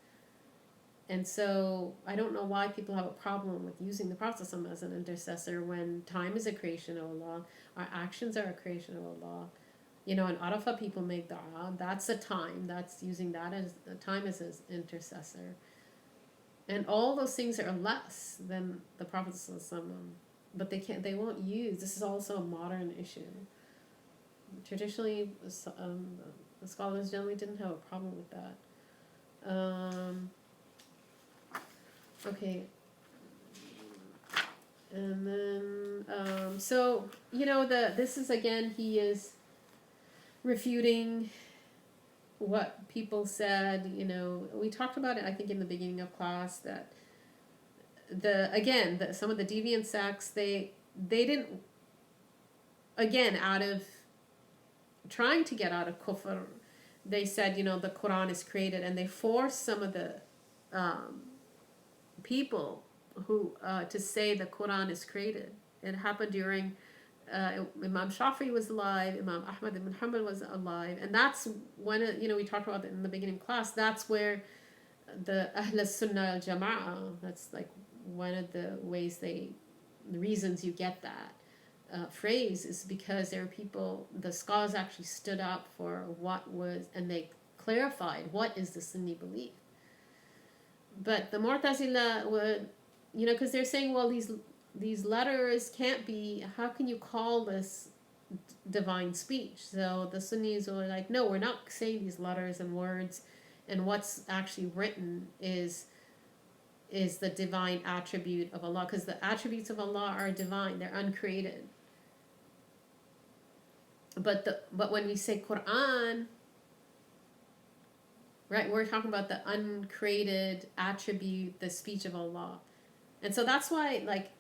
And so I don't know why people have a problem with using the Prophet as an intercessor when time is a creation of Allah, our actions are a creation of Allah. In Arafah people make dua, that's a time, that's using that as a time as an intercessor. And all those things are less than the Prophet, but they won't use. This is also a modern issue. Traditionally, the scholars generally didn't have a problem with that. Okay. And then, this is again, he is refuting what people said. We talked about it, I think, in the beginning of class, that some of the deviant sects, they didn't, again, out of trying to get out of kufr, they said, the Quran is created, and they forced some of the people who to say the Quran is created. It happened during Imam Shafi'i was alive, Imam Ahmad ibn Hanbal was alive, and that's when we talked about it in the beginning class. That's where the Ahl Sunnah al Jama'ah, that's like one of the reasons you get that phrase is because there are people, the scholars actually stood up for and they clarified what is the Sunni belief. But the Mu'tazila would, because they're saying, well, these these letters can't be, how can you call this divine speech? So the Sunnis were like, no, we're not saying these letters and words, and what's actually written is the divine attribute of Allah, because the attributes of Allah are divine, they're uncreated. But when we say Quran, right, we're talking about the uncreated attribute, the speech of Allah. And so that's why, like,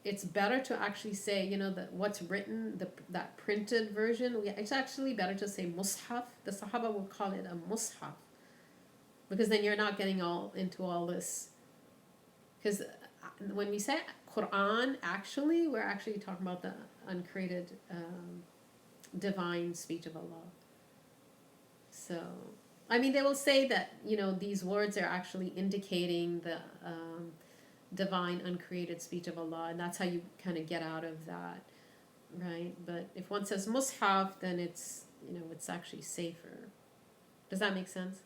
it's better to actually say, that what's written, that printed version. It's actually better to say mushaf. The Sahaba would call it a mushaf, because then you're not getting all into all this. Because when we say Quran, actually, we're actually talking about the uncreated divine speech of Allah. So, I mean, they will say that, these words are actually indicating the divine uncreated speech of Allah, and that's how you kind of get out of that, right? But if one says mushaf, then it's actually safer. Does that make sense?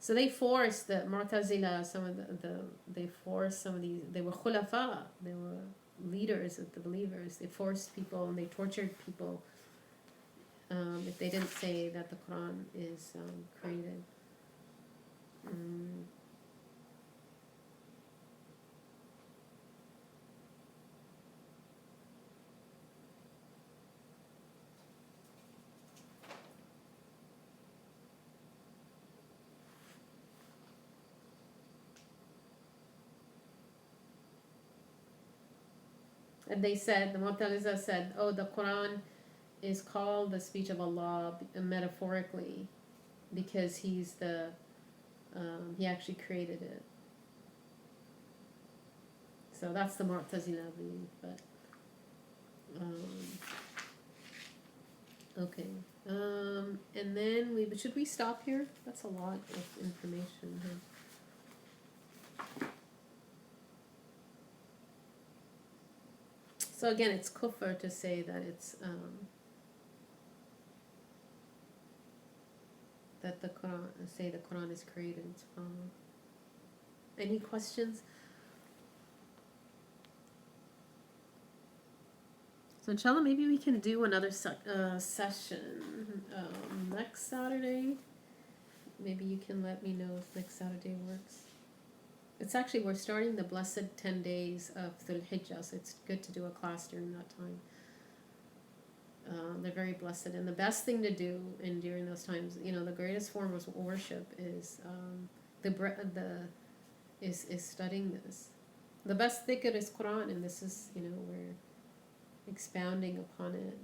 So they forced the Mu'tazila, they forced some of these, they were khulafa, they were leaders of the believers. They forced people and they tortured people if they didn't say that the Quran is created. And they said, the Mu'tazila said, oh, the Quran is called the speech of Allah metaphorically because he actually created it. So that's the Mu'tazila belief. But okay. And then should we stop here? That's a lot of information here. So again, it's kufr to say that it's that the Quran is created. It's any questions? So inshallah, maybe we can do another session next Saturday. Maybe you can let me know if next Saturday works. It's actually, we're starting the blessed 10 days of Dhul Hijjah, so it's good to do a class during that time. They're very blessed, and the best thing to do during those times, the greatest form of worship is is studying this. The best dhikr is Quran, and this is, we're expounding upon it,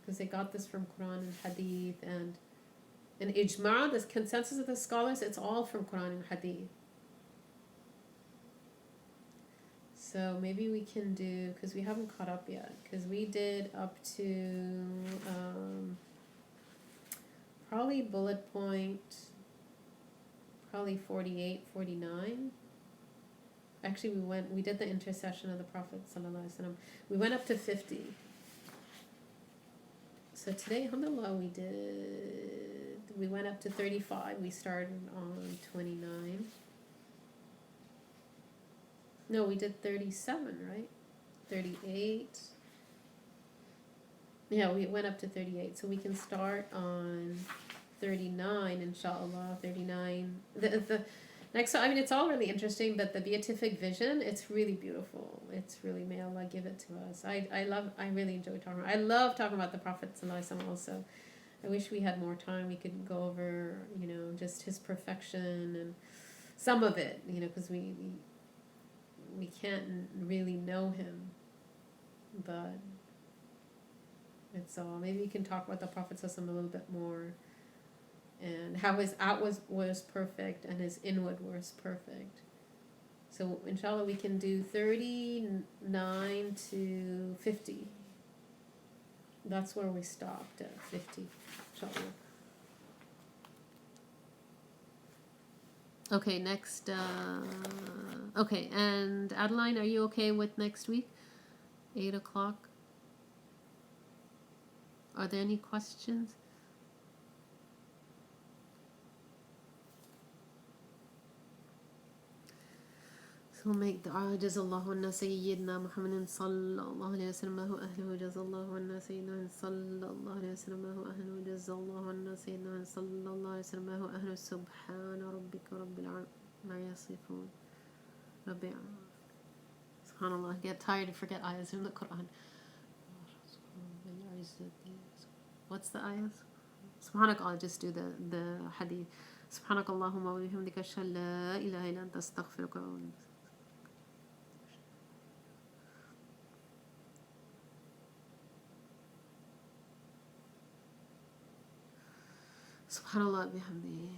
because they got this from Quran and Hadith and ijma', the consensus of the scholars, it's all from Quran and Hadith. So maybe we can do, because we haven't caught up yet, because we did up to probably bullet point, probably 48, 49. Actually, we did the intercession of the Prophet sallallahu alaihi wasallam. We went up to 50. So today, alhamdulillah, we went up to 35. We started on 29. No, we did 37, right? 38. Yeah, we went up to 38. So we can start on 39, inshallah. 39. The next, I mean, it's all really interesting, but the beatific vision, it's really beautiful. It's really, may Allah give it to us. I really enjoy talking about, I love talking about the Prophet sallallahu alaihi wasallam also. I wish we had more time. We could go over, just his perfection and some of it, because we can't really know him, but it's all, maybe we can talk about the Prophet sallallahu alaihi wasallam a little bit more, and how his out was perfect and his inward was perfect. So inshallah we can do 39 to 50. That's where we stopped at 50, inshallah. Okay, next, okay, and Adeline, are you okay with next week? 8 o'clock? Are there any questions? So make dua. Jazallahu anna Sayyidina Muhammadin sallallahu alayhi wa sallam wa ahlihi. Jazallahu anna Sayyidina sallallahu alayhi wa sallam wa ahlihi. Jazallahu anna Sayyidina sallallahu alayhi wa sallam wa ahlihi. Subhana rabbika rabbil ma yasifun. Rabbi. SubhanAllah. I get tired and forget ayahs in the Quran. What's the ayahs? Subhanak, I'll just do the hadith. Subhanak Allahumma wa bihamdika ashhadu an la ilaha illa anta astaghfiruka wa atubu ilayk. سبحان الله بحمده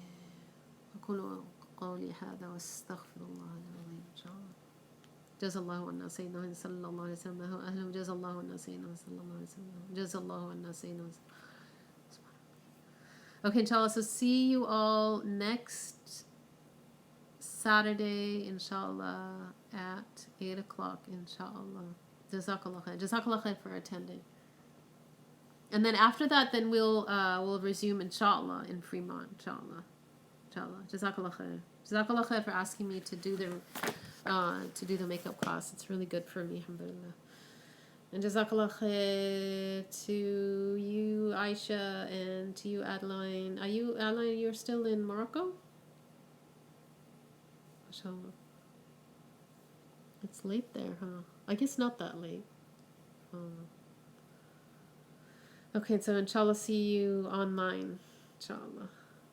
أقول قولي هذا واستغفر الله العظيم إن شاء الله. جزا الله عنا سيدنا صلى الله عليه وسلم وأهله. جزا الله عنا سيدنا صلى الله عليه وسلم. جزا الله عنا سيدنا. Okay, inshallah, so see you all next Saturday, inshallah, at 8 o'clock, inshallah. Jazakallah khair. Jazakallah khair for attending. And then after that, then we'll resume, inshallah, in Fremont, inshallah. Inshallah. Jazakallah khair. Jazakallah khair for asking me to do the makeup class. It's really good for me, alhamdulillah. And Jazakallah khair to you, Aisha, and to you, Adeline. Adeline, you're still in Morocco? MashaAllah. It's late there, huh? I guess not that late. Okay, so inshallah, see you online. Inshallah.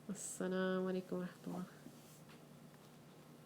Assalamu alaikum wa rahmatullah.